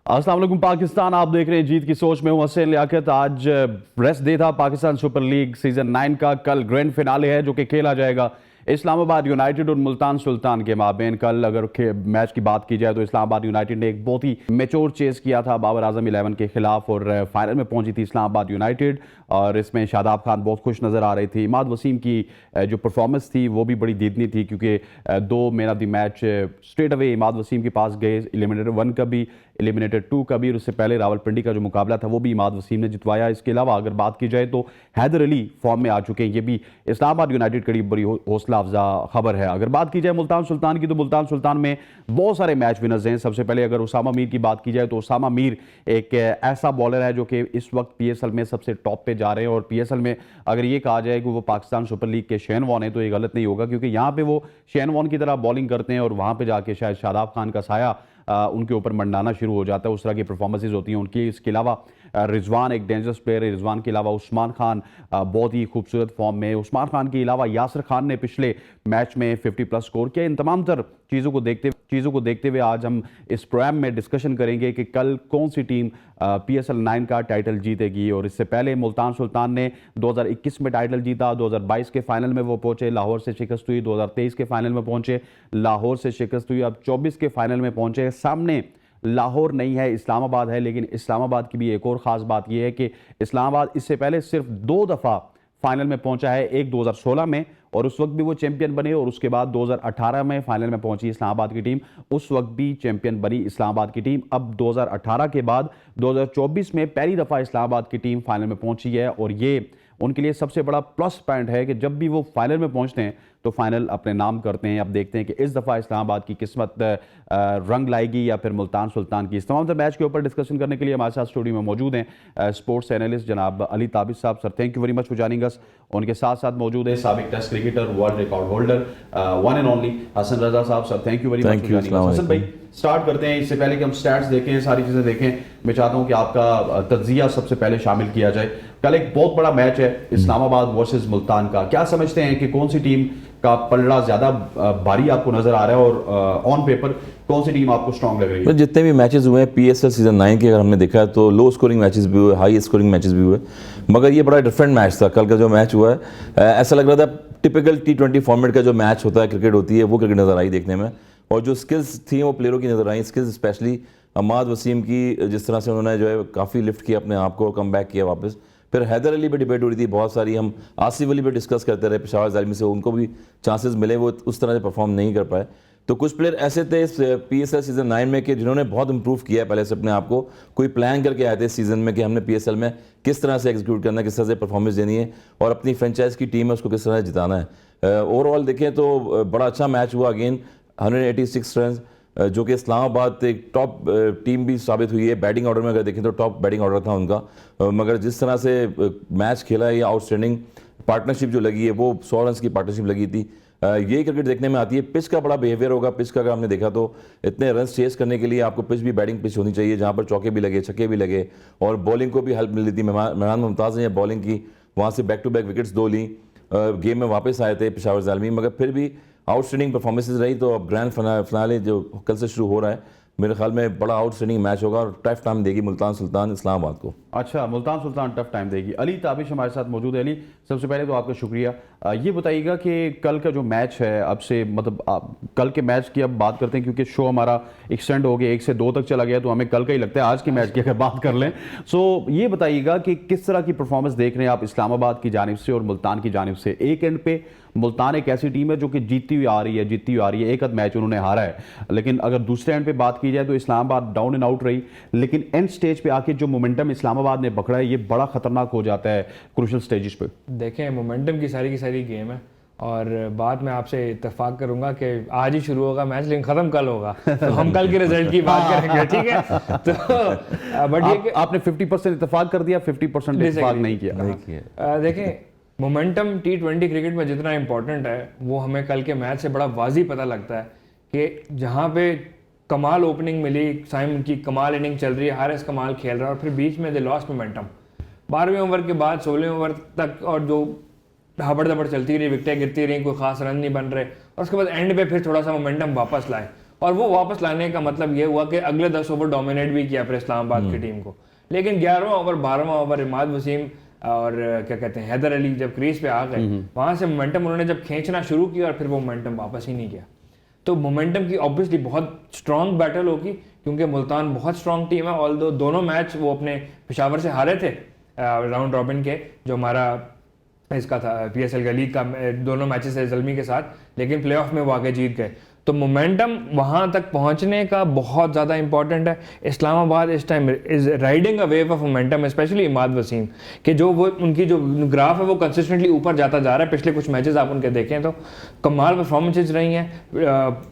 अस्सलाम वालेकुम पाकिस्तान, आप देख रहे हैं जीत की सोच में हूं हसन लियाकत। आज रेस्ट डे था पाकिस्तान सुपर लीग सीजन 9 का। कल ग्रैंड फिनाले है जो कि खेला जाएगा इस्लामाबाद यूनाइटेड और मुल्तान सुल्तान के माबेन। कल अगर मैच की बात की जाए तो इस्लामाबाद यूनाइटेड ने एक बहुत ही मेच्योर चेस किया था बाबर आजम 11 के खिलाफ और फाइनल में पहुंची थी इस्लामाबाद यूनाइटेड। और इसमें शादाब खान बहुत खुश नजर आ रही थी। इमाद वसीम की जो परफॉर्मेंस थी वो भी बड़ी दीदनी थी, क्योंकि दो man of the match straight away Imad Wasim के पास गए। एलिमिनेटर 1 का भी, एलिमिनेटर 2 का भी, और उससे पहले रावलपिंडी का जो मुकाबला था वो भी इमाद वसीम ने जितवाया। इसके अलावा अगर बात की जाए तो हैदर अली फॉर्म में आ चुके हैं। ये भी इस्लामाबाद यूनाइटेड के लिए बड़ी हौसला अफजा खबर है। अगर बात की जाए मुल्तान सुल्तान की तो मुल्तान सुल्तान में बहुत सारे मैच विनर्स हैं। सबसे पहले अगर उसामा मीर की बात की जाए तो उसामा मीर एक ऐसा बॉलर है जो कि इस वक्त पीएसएल में सबसे टॉप पे जा रहे हैं। और पीएसएल में अगर ये कहा जाए कि वो पाकिस्तान सुपर लीग के शेन वॉन है तो ये गलत नहीं होगा, क्योंकि यहाँ पे वो शेन वॉन की तरह बॉलिंग करते हैं और वहाँ पे जाके शायद शादाब खान का साया उनके ऊपर मंडाना शुरू हो जाता है। उस तरह की परफॉर्मेंसेज होती हैं उनकी। इसके अलावा रिजवान एक डेंजरस प्लेयर है। रिजवान के अलावा उस्मान खान बहुत ही खूबसूरत फॉर्म में है। उस्मान खान के अलावा यासिर खान ने पिछले मैच में 50+ स्कोर किया। इन तमाम तर चीज़ों को देखते हुए आज हम इस प्रोग्राम में डिस्कशन करेंगे कि कल कौन सी टीम पीएसएल 9 का टाइटल जीतेगी। और इससे पहले मुल्तान सुल्तान ने 2021 में टाइटल जीता, 2022 के फाइनल में वो पहुंचे, लाहौर से शिकस्त हुई। 2023 के फाइनल में पहुंचे, लाहौर से शिकस्त हुई। अब 24 के फाइनल में पहुंचे। सामने लाहौर नहीं है, इस्लामाबाद है। लेकिन इस्लामाबाद की भी एक और ख़ास बात यह है कि इस्लामाबाद इससे पहले सिर्फ 2 दफ़ा फाइनल में पहुंचा है। एक 2016 में और उस वक्त भी वो चैंपियन बने, और उसके बाद 2018 में फाइनल में पहुंची इस्लामाबाद की टीम, उस वक्त भी चैंपियन बनी इस्लामाबाद की टीम। अब 2018 के बाद 2024 में पहली दफ़ा इस्लामाबाद की टीम फाइनल में पहुंची है। और ये उनके लिए सबसे बड़ा प्लस पॉइंट है कि जब भी वो फाइनल में पहुंचते हैं तो फाइनल अपने नाम करते हैं। अब देखते हैं कि इस दफ़ा इस्लामाबाद की किस्मत रंग लाएगी या फिर मुल्तान सुल्तान की। इस तमाम मैच के ऊपर डिस्कशन करने के लिए हमारे साथ स्टूडियो में मौजूद हैं स्पोर्ट्स एनालिस्ट जनाब अली ताबिश साहब। Sir, thank you very much for joining us. उनके साथ साथ मौजूद है साबिक test cricketer, world record holder, one and only Hasan Raza साहब। Sir, thank you very much for joining us. Hasan भाई, स्टार्ट करते हैं। इससे पहले कि हम स्टैट्स देखें, सारी चीज़ें देखें, मैं चाहता हूं कि आपका तज्जिया सबसे पहले शामिल किया जाए। कल एक बहुत बड़ा मैच है इस्लामाबाद वर्सेस मुल्तान का। क्या समझते हैं कि कौन सी टीम का पलड़ा ज्यादा भारी आपको नजर आ रहा है, और ऑन पेपर कौन सी टीम आपको स्ट्रांग लग रही है? तो जितने भी मैचेस हुए हैं पीएसएल सीजन 9 के, अगर हमने देखा है तो लो स्कोरिंग मैचेस भी हुए, हाई स्कोरिंग मैचेस भी हुए, मगर ये बड़ा डिफरेंट मैच था। कल का जो मैच हुआ है ऐसा लग रहा था टिपिकल T20 फॉर्मेट का जो मैच होता है, क्रिकेट होती है, वो क्रिकेट नज़र आई देखने में। और जो स्किल्स थी वो प्लेयरों की नज़र आई। स्किल्स स्पेशली इमाद वसीम की, जिस तरह से उन्होंने जो है काफ़ी लिफ्ट किया अपने आप को, कम बैक किया वापस। फिर हैदर अली पे डिबेट हो रही थी बहुत सारी, हम आसिफ अली पे डिस्कस करते रहे पेशावर ज़ालिमी से, उनको भी चांसेस मिले, वो उस तरह से परफॉर्म नहीं कर पाए। तो कुछ प्लेयर ऐसे थे इस पीएसएल सीजन 9 में कि जिन्होंने बहुत इंप्रूव किया है पहले से अपने आप को, कोई प्लान करके आए थे इस सीजन में कि हमने पीएसएल में किस तरह से एग्जीक्यूट करना है, किस तरह से परफॉर्मेंस देनी है और अपनी फ्रेंचाइज की टीम है उसको किस तरह से जिताना है। ओवरऑल देखें तो बड़ा अच्छा मैच हुआ। अगेन 186 रन, जो कि इस्लामाबाद एक टॉप टीम भी साबित हुई है। बैटिंग ऑर्डर में अगर देखें तो टॉप बैटिंग ऑर्डर था उनका, मगर जिस तरह से मैच खेला है, ये आउटस्टैंडिंग पार्टनरशिप जो लगी है वो 100 रन की पार्टनरशिप लगी थी। ये क्रिकेट देखने में आती है। पिच का बड़ा बिहेवियर होगा। पिच का अगर हमने देखा तो इतने रन चेस करने के लिए आपको पिच भी बैटिंग पिच होनी चाहिए, जहाँ पर चौके भी लगे, छक्के भी लगे और बॉलिंग को भी हेल्प मिल रही थी। मेहमान मुमताज़ ने बॉलिंग की, वहाँ से बैक टू बैक विकेट्स 2 ली, गेम में वापस आए थे पेशावर ज़ालिमी, मगर फिर भी आउटस्टैंडिंग परफॉर्मेंसेज रही। तो अब ग्रैंड फिनाले जो कल से शुरू हो रहा है, मेरे ख्याल में बड़ा आउटस्टैंडिंग मैच होगा और टफ टाइम देगी मुल्तान सुल्तान इस्लामाबाद को। अच्छा, मुल्तान सुल्तान टफ टाइम देगी। अली ताबिश हमारे साथ मौजूद है। अली, सबसे पहले तो आपका शुक्रिया। ये बताइएगा कि कल का जो मैच है, अब से मतलब कल के मैच की अब बात करते हैं, क्योंकि शो हमारा एक्सटेंड हो गया, 1 से 2 तक चला गया, तो हमें कल का ही लगता है। आज के मैच की अगर बात कर लें, सो ये बताइएगा कि किस तरह की परफॉर्मेंस देख रहे हैं आप इस्लामाबाद की जानिब से और मुल्तान की जानिब से। एक एंड पे मुल्तान एक ऐसी टीम है जो कि जीतती हुई आ रही है। एक आध मैच उन्होंने हारा है, लेकिन अगर दूसरे एंड पे बात की जाए तो इस्लामाबाद डाउन एंड आउट रही। लेकिन एंड स्टेज पे आके जो मोमेंटम इस्लामाबाद ने पकड़ा है, ये बड़ा खतरनाक हो जाता है क्रूशियल स्टेजेस पे। देखें, मोमेंटम की सारी गेम है, और बात मैं आपसे इत्तेफाक करूंगा कि आज ही शुरू होगा मैच लेकिन खत्म कल होगा, तो हम कल के रिजल्ट की बात करेंगे, ठीक है? तो बट ये आपने 50% इत्तेफाक कर दिया, 50% इत्तेफाक नहीं किया। देखें, मोमेंटम T20 क्रिकेट में जितना इंपॉर्टेंट है वो हमें कल के मैच से बड़ा वाजी पता लगता है कि जहाँ पे कमाल ओपनिंग मिली, साइम की कमाल इनिंग चल रही है, हारिस कमाल खेल रहा है, और फिर बीच में दे लॉस्ट मोमेंटम 12वें ओवर के बाद 16वें ओवर तक, और जो हबड़ दबड़ चलती रही, विकेटें गिरती रही, कोई खास रन नहीं बन रहे, और उसके बाद एंड पे फिर थोड़ा सा मोमेंटम वापस लाए और वो वापस लाने का मतलब ये हुआ कि अगले 10 ओवर डोमिनेट भी किया फिर इस्लामाबाद की टीम को। लेकिन 11वां ओवर 12वां ओवर इमाद वसीम और क्या कहते हैं हैदर अली जब क्रीज पे आ गए, वहां से मोमेंटम उन्होंने जब खींचना शुरू किया और फिर वो मोमेंटम वापस ही नहीं गया। तो मोमेंटम की ऑब्वियसली बहुत स्ट्रॉन्ग बैटल होगी क्योंकि मुल्तान बहुत स्ट्रॉन्ग टीम है। ऑल्दो दोनों मैच वो अपने पेशावर से हारे थे राउंड रॉबिन के, जो हमारा इसका था PSL का लीग का दोनों मैचेस है ज़ल्मी के साथ, लेकिन प्लेऑफ में वो आगे जीत गए। तो मोमेंटम वहां तक पहुंचने का बहुत ज़्यादा इंपॉर्टेंट है। इस्लामाबाद इस time is riding a wave of momentum, especially Imad Wasim कि जो वो उनकी जो ग्राफ है वो कंसिस्टेंटली ऊपर जाता जा रहा है। पिछले कुछ मैचेस आप उनके देखें तो कमाल परफॉर्मेंसेज रही हैं,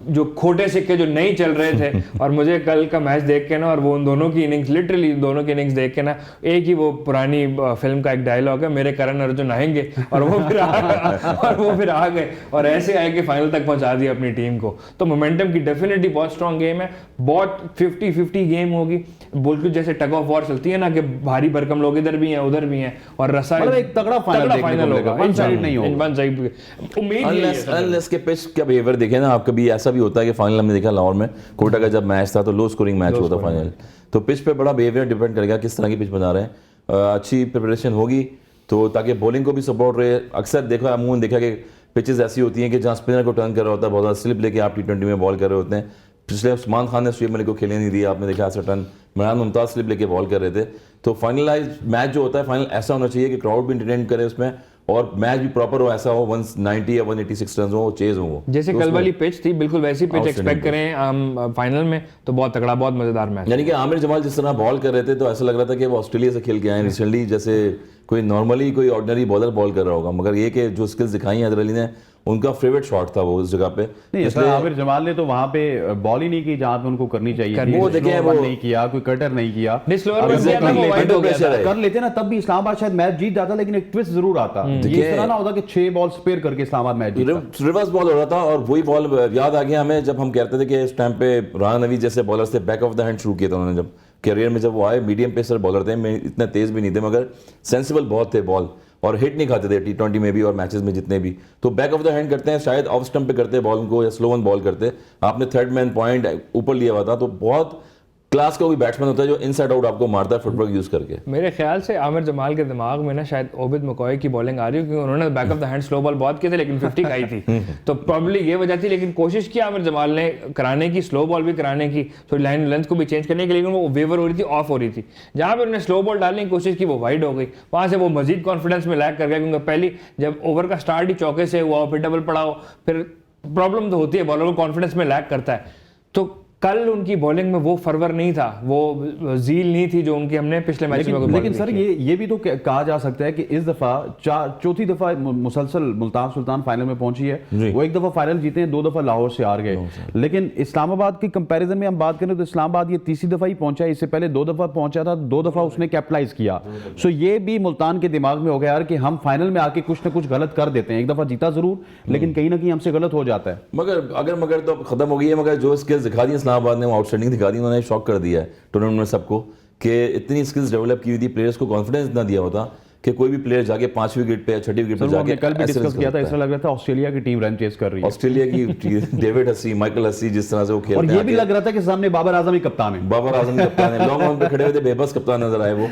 जो खोटे सिक्के जो नहीं चल रहे थे। और मुझे कल का मैच देख के ना, और वो उन दोनों की इनिंग्स, लिटरली दोनों की इनिंग्स देख के ना, एक ही वो पुरानी फिल्म का एक डायलॉग है, मेरे करण अर्जुन आएंगे, और वो फिर आ गए और ऐसे आए कि फाइनल तक पहुंचा दिया अपनी टीम को। तो मोमेंटम की डेफिनेटली बहुत स्ट्रॉन्ग गेम है, बहुत 50-50 गेम होगी। बिल्कुल जैसे टग ऑफ वॉर चलती है ना कि भारी भरकम लोग इधर भी हैं उधर भी हैं, और रसा मतलब एक तगड़ा फाइनल होगा, वन साइड नहीं होगा। उम्मीद अनलेस के पिच का बिहेवियर देखें ना आप, कभी ऐसा भी होता है कि फाइनल हमने देखा लाहौर में कोटा का जब मैच था तो लो स्कोरिंग मैच हुआ था फाइनल। तो पिच पे बड़ा बिहेवियर डिपेंड करेगा किस तरह की पिच बना रहे हैं। अच्छी प्रिपरेशन होगी तो ताकि बॉलिंग को भी सपोर्ट रहे। अक्सर देखा अमूमन देखा कि पिचेस ऐसी होती हैं कि जहाँ स्पिनर को टर्न कर रहा होता है, बहुत ज़्यादा स्लिप लेके आप T20 में बॉल कर रहे होते हैं। पिछले उस्मान खान ने शुएब मलिक को खेलने नहीं दिया, आपने देखा ऐसा टर्न इमरान मुमताज़ स्लिप लेके बॉल कर रहे थे। तो फाइनलाइज मैच जो होता है फाइनल ऐसा होना चाहिए कि क्राउड भी इंटरटेन करे उसमें, और मैच भी प्रॉपर हो, ऐसा हो 190 या 186 रन हो, चेज हो। जैसे कल वाली पिच थी बिल्कुल वैसी पिच एक्सपेक्ट करें हम फाइनल में, तो बहुत तगड़ा बहुत मजेदार मैच। यानी कि आमिर जमाल जिस तरह बॉल कर रहे थे तो ऐसा लग रहा था कि वो ऑस्ट्रेलिया से खेल के आए रिसेंटली, जैसे कोई नॉर्मली कोई ऑर्डिनरी बॉलर बॉल कर रहा होगा। मगर ये कि जो स्किल्स दिखाई हैदर अली ने, उनका फेवरेट शॉट था वो उस जगह पे। नहीं, इसलिए आमिर जमाल ने तो वहां पे बॉल ही नहीं की जहां पे उनको करनी चाहिए थी। वो देखें वो नहीं किया, कोई कटर नहीं किया। कर कर लेते ना तब भी इस्लामाबाद शायद मैच जीत जाता, लेकिन एक ट्विस्ट जरूर आता। ये इस तरह ना होता कि 6 बॉल स्पेयर करके इस्लामाबाद मैच जीता। रिवर्स बॉल हो रहा था, और वही बॉल याद आ गया हमें जब हम कहते थे कि इस टाइम पे राना नवी जैसे बॉलर से बैक ऑफ द हैंड शुरू किया था उन्होंने। जब करियर में जब वो आए मीडियम पेसर बॉलर थे, इतने तेज भी नहीं थे मगर सेंसिबल बहुत थे बॉल, और हिट नहीं खाते थे T20 में भी और मैचेस में जितने भी। तो बैक ऑफ द हैंड करते हैं, शायद ऑफ स्टंप पे करते हैं बॉल को, या स्लो वन बॉल करते। आपने थर्ड मैन पॉइंट ऊपर लिया हुआ था, तो बहुत क्लास का कोई बैट्समैन होता है जो इनसाइड आउट आपको मारता है फुटवर्क यूज करके। मेरे ख्याल से आमिर जमाल के दिमाग में ना शायद ओबिद मकॉय की बॉलिंग आ रही है, क्योंकि उन्होंने back of the hand slow ball बहुत किए थे लेकिन 50 खाई थी। तो प्रॉब्ली ये वजह थी, लेकिन कोशिश की आमिर जमाल ने कराने की, स्लो बॉल भी कराने की, थोड़ी लाइन लेंथ को भी चेंज करने की, लेकिन वो वेवर हो रही थी, ऑफ हो रही थी। जहां पर उन्होंने स्लो बॉल डालने की कोशिश की वो वाइड हो गई, वहां से वो मजीद कॉन्फिडेंस में लैग कर गया, क्योंकि पहली जब ओवर का स्टार्ट ही चौके से हुआ, फिर डबल पड़ा हो, फिर प्रॉब्लम तो होती है, बॉलर को कॉन्फिडेंस में लैग करता है। तो कल उनकी बॉलिंग में वो फरवर नहीं था, वो जील नहीं थी जो उनकी हमने पिछले मैच में। लेकिन सर ये भी तो कहा जा सकता है कि इस दफा चौथी दफा मुसलसल मुल्तान सुल्तान फाइनल में पहुंची है। वो एक दफा फाइनल जीते हैं, 2 दफा लाहौर से हार गए। लेकिन इस्लामाबाद की कंपैरिजन में हम बात करें तो इस्लामाबाद ये तीसरी दफा ही पहुंचा है, इससे पहले 2 दफा पहुंचा था, 2 दफा उसने कैपिटलाइज किया। सो ये भी मुल्तान के दिमाग में हो गया यार कि हम फाइनल में आके कुछ ना कुछ गलत कर देते हैं। एक दफा जीता जरूर, लेकिन कहीं ना कहीं हमसे गलत हो जाता है। मगर तो खत्म हो गई है। मगर जो स्किल्स दिखा दी इस्लामाबाद ने, वो आउटस्टैंडिंग दिखा दी, उन्होंने शॉक कर दिया है टूर्नामेंट में सबको, कि इतनी स्किल्स डेवलप की हुई थी, प्लेयर्स को कॉन्फिडेंस इतना दिया होता कि कोई भी प्लेयर जाके 5वीं विकेट पे या 6वीं विकेट पे जाके। कल भी डिस्कस किया था, ऐसा लग रहा था ऑस्ट्रेलिया की टीम रन चेस कर रही है। ऑस्ट्रेलिया की डेविड हसी, माइकल हसी, जिस तरह से वो खेलते और हैं, ये भी लग रहा था कि सामने बाबर आजम ही कप्तान है। बाबर आजम कप्तान है, लॉन्ग ऑन पे खड़े हुए थे, बेबस कप्तान नजर आए वो।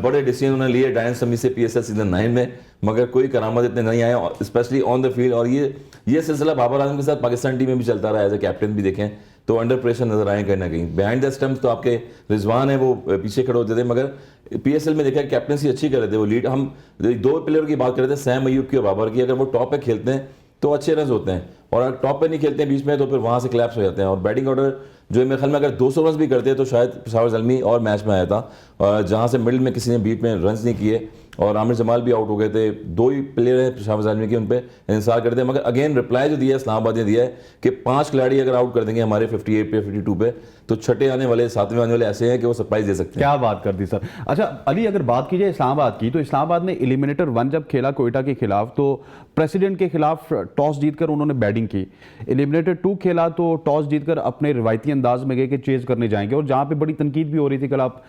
बड़े डिसीजन उन्होंने लिए डायन समी से PSL सीजन 9 में, मगर कोई करामत इतने नहीं आए, स्पेशली ऑन द फील्ड। और ये सिलसिला बाबर आजम के साथ पाकिस्तान टीम में भी चलता रहा, एज ए कैप्टन भी देखें तो अंडर प्रेशर नजर आए कहीं ना कहीं। बिहाइंड द स्टंप्स तो आपके रिजवान है, वो पीछे खड़े होते थे, मगर PSL में देखा कैप्टनसी अच्छी कर रहे थे वो। लीड हम 2 प्लेयर की बात कर रहे थे, सैम अयूब की और बाबर की। अगर वो टॉप पे खेलते हैं तो अच्छे रन होते हैं, और अगर टॉप पे नहीं खेलते हैं बीच में तो फिर वहां से क्लैप्स हो जाते हैं। और बैटिंग ऑर्डर जो मेरे ख्याल में अगर 200 रन भी करते हैं तो शायद पेशावर ज़ल्मी और मैच में आया था, जहां से मिडिल में किसी ने बीच में रन नहीं किए, और आमिर जमाल भी आउट हो गए थे। 2 ही प्लेयर हैं पेशावर ज़ल्मी के, उन पर इंतजार करते हैं। मगर अगेन रिप्लाई जो दिया है इस्लामाबाद ने दिया है कि 5 खिलाड़ी अगर आउट कर देंगे हमारे 58 पे 52 पे, तो छठे आने वाले 7वें आने वाले ऐसे हैं कि वो सरप्राइज दे सकते हैं। क्या बात कर दी सर। अच्छा अली, अगर बात की जाए इस्लामाबाद की, तो इस्लामाबाद ने एलिमिनेटर 1 जब खेला कोयटा के खिलाफ, तो प्रेसिडेंट के खिलाफ टॉस जीतकर उन्होंने बैटिंग की। एलिमिनेटर 2 खेला तो टॉस जीतकर अपने रिवायती अंदाज में गए कि चेज करने जाएंगे, और जहाँ पे बड़ी तनकीद भी हो रही थी, कल आप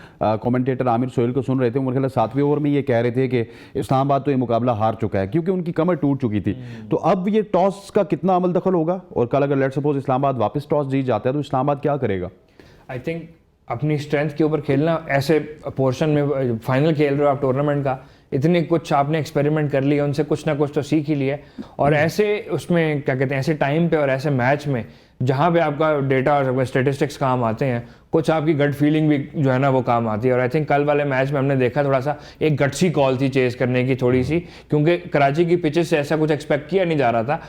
कमेंटेटर आमिर सोहेल को सुन रहे थे, मेरे ख्याल 7वें ओवर में ये कह रहे थे कि इस्लामाबाद तो ये मुकाबला हार चुका है क्योंकि उनकी कमर टूट चुकी थी। तो अब ये टॉस का कितना अमल दखल होगा, और कल अगर लेट सपोज इस्लामाबाद वापस टॉस जीत जाता है तो इस्लामाबाद क्या करेगा? आई थिंक अपनी स्ट्रेंथ के ऊपर खेलना, ऐसे पोर्शन में फाइनल खेल रहे हो आप टूर्नामेंट का, इतने कुछ आपने एक्सपेरिमेंट कर लिया, उनसे कुछ ना कुछ तो सीख ही लिया। और ऐसे उसमें क्या कहते हैं, ऐसे टाइम पे और ऐसे मैच में जहाँ पे आपका डेटा और स्टेटिस्टिक्स काम आते हैं, कुछ आपकी गट फीलिंग भी जो है ना वो काम आती है। और आई थिंक कल वाले मैच में हमने देखा थोड़ा सा एक गट्सी कॉल थी चेस करने की थोड़ी सी, क्योंकि कराची की पिचेस से ऐसा कुछ एक्सपेक्ट किया नहीं जा रहा था।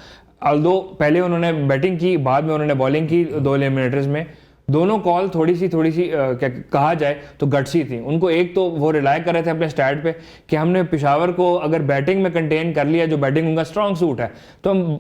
ऑल्दो पहले उन्होंने बैटिंग की, बाद में उन्होंने बॉलिंग की 2 एलिमिनेटर्स में, दोनों कॉल थोड़ी सी क्या कहा जाए तो गट्सी थी। उनको एक तो वो रिलाय कर रहे थे अपने स्टैट पे कि हमने पेशावर को अगर बैटिंग में कंटेन कर लिया, जो बैटिंग उनका स्ट्रॉन्ग सूट है, तो हम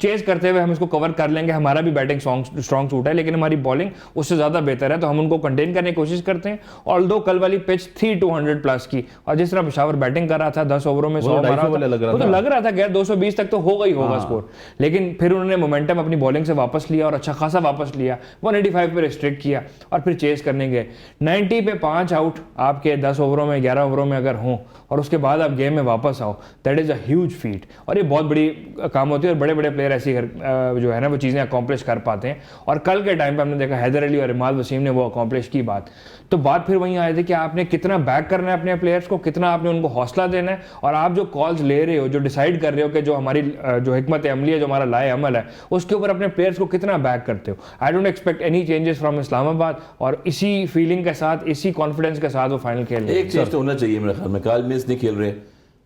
चेज करते हुए हम इसको कवर कर लेंगे, हमारा भी बैटिंग स्ट्रॉन्ग सूट है, लेकिन हमारी बॉलिंग उससे ज़्यादा बेहतर है, तो हम उनको कंटेन करने की कोशिश करते हैं। ऑल्दो कल वाली पिच थी 200 प्लस की, और जिस तरह पेशावर बैटिंग कर रहा था 10 ओवरों में 100 मारा था, वो तो लग रहा था कि 220 तक तो होगा ही होगा स्कोर। लेकिन फिर उन्होंने मोमेंटम अपनी बॉलिंग से वापस लिया और अच्छा खासा वापस लिया, 185 पे रिस्ट्रिक्ट किया और फिर चेज करने गए। 90 पे 5 आउट आपके 10 ओवरों में 11 ओवरों में अगर हों और उसके बाद आप गेम में वापस आओ, that is a huge feet, और ये बहुत बड़ी काम होती है और बड़े बड़े प्लेयर ऐसी जो है ना वो चीज़ें अकॉम्प्लिश कर पाते हैं। और कल के टाइम पे हमने देखा हैदर अली और इमाद वसीम ने वो अकॉम्प्लिश की बात। तो बात फिर वहीं आए थे कि आपने कितना बैक करना है अपने प्लेयर्स को, कितना आपने उनको हौसला देना है, और आप जो कॉल्स ले रहे हो, जो डिसाइड कर रहे हो कि जो हमारी जो हिकमत अमली है, जो हमारा लाए अमल है, उसके ऊपर अपने प्लेयर्स को कितना बैक करते हो। I don't expect any changes from Islamabad, और इसी फीलिंग के साथ, इसी कॉन्फिडेंस के साथ वो फाइनल खेल रहे हैं। एक चीज तो होना चाहिए मेरे ख्याल में, काल मिल्स नहीं खेल रहे,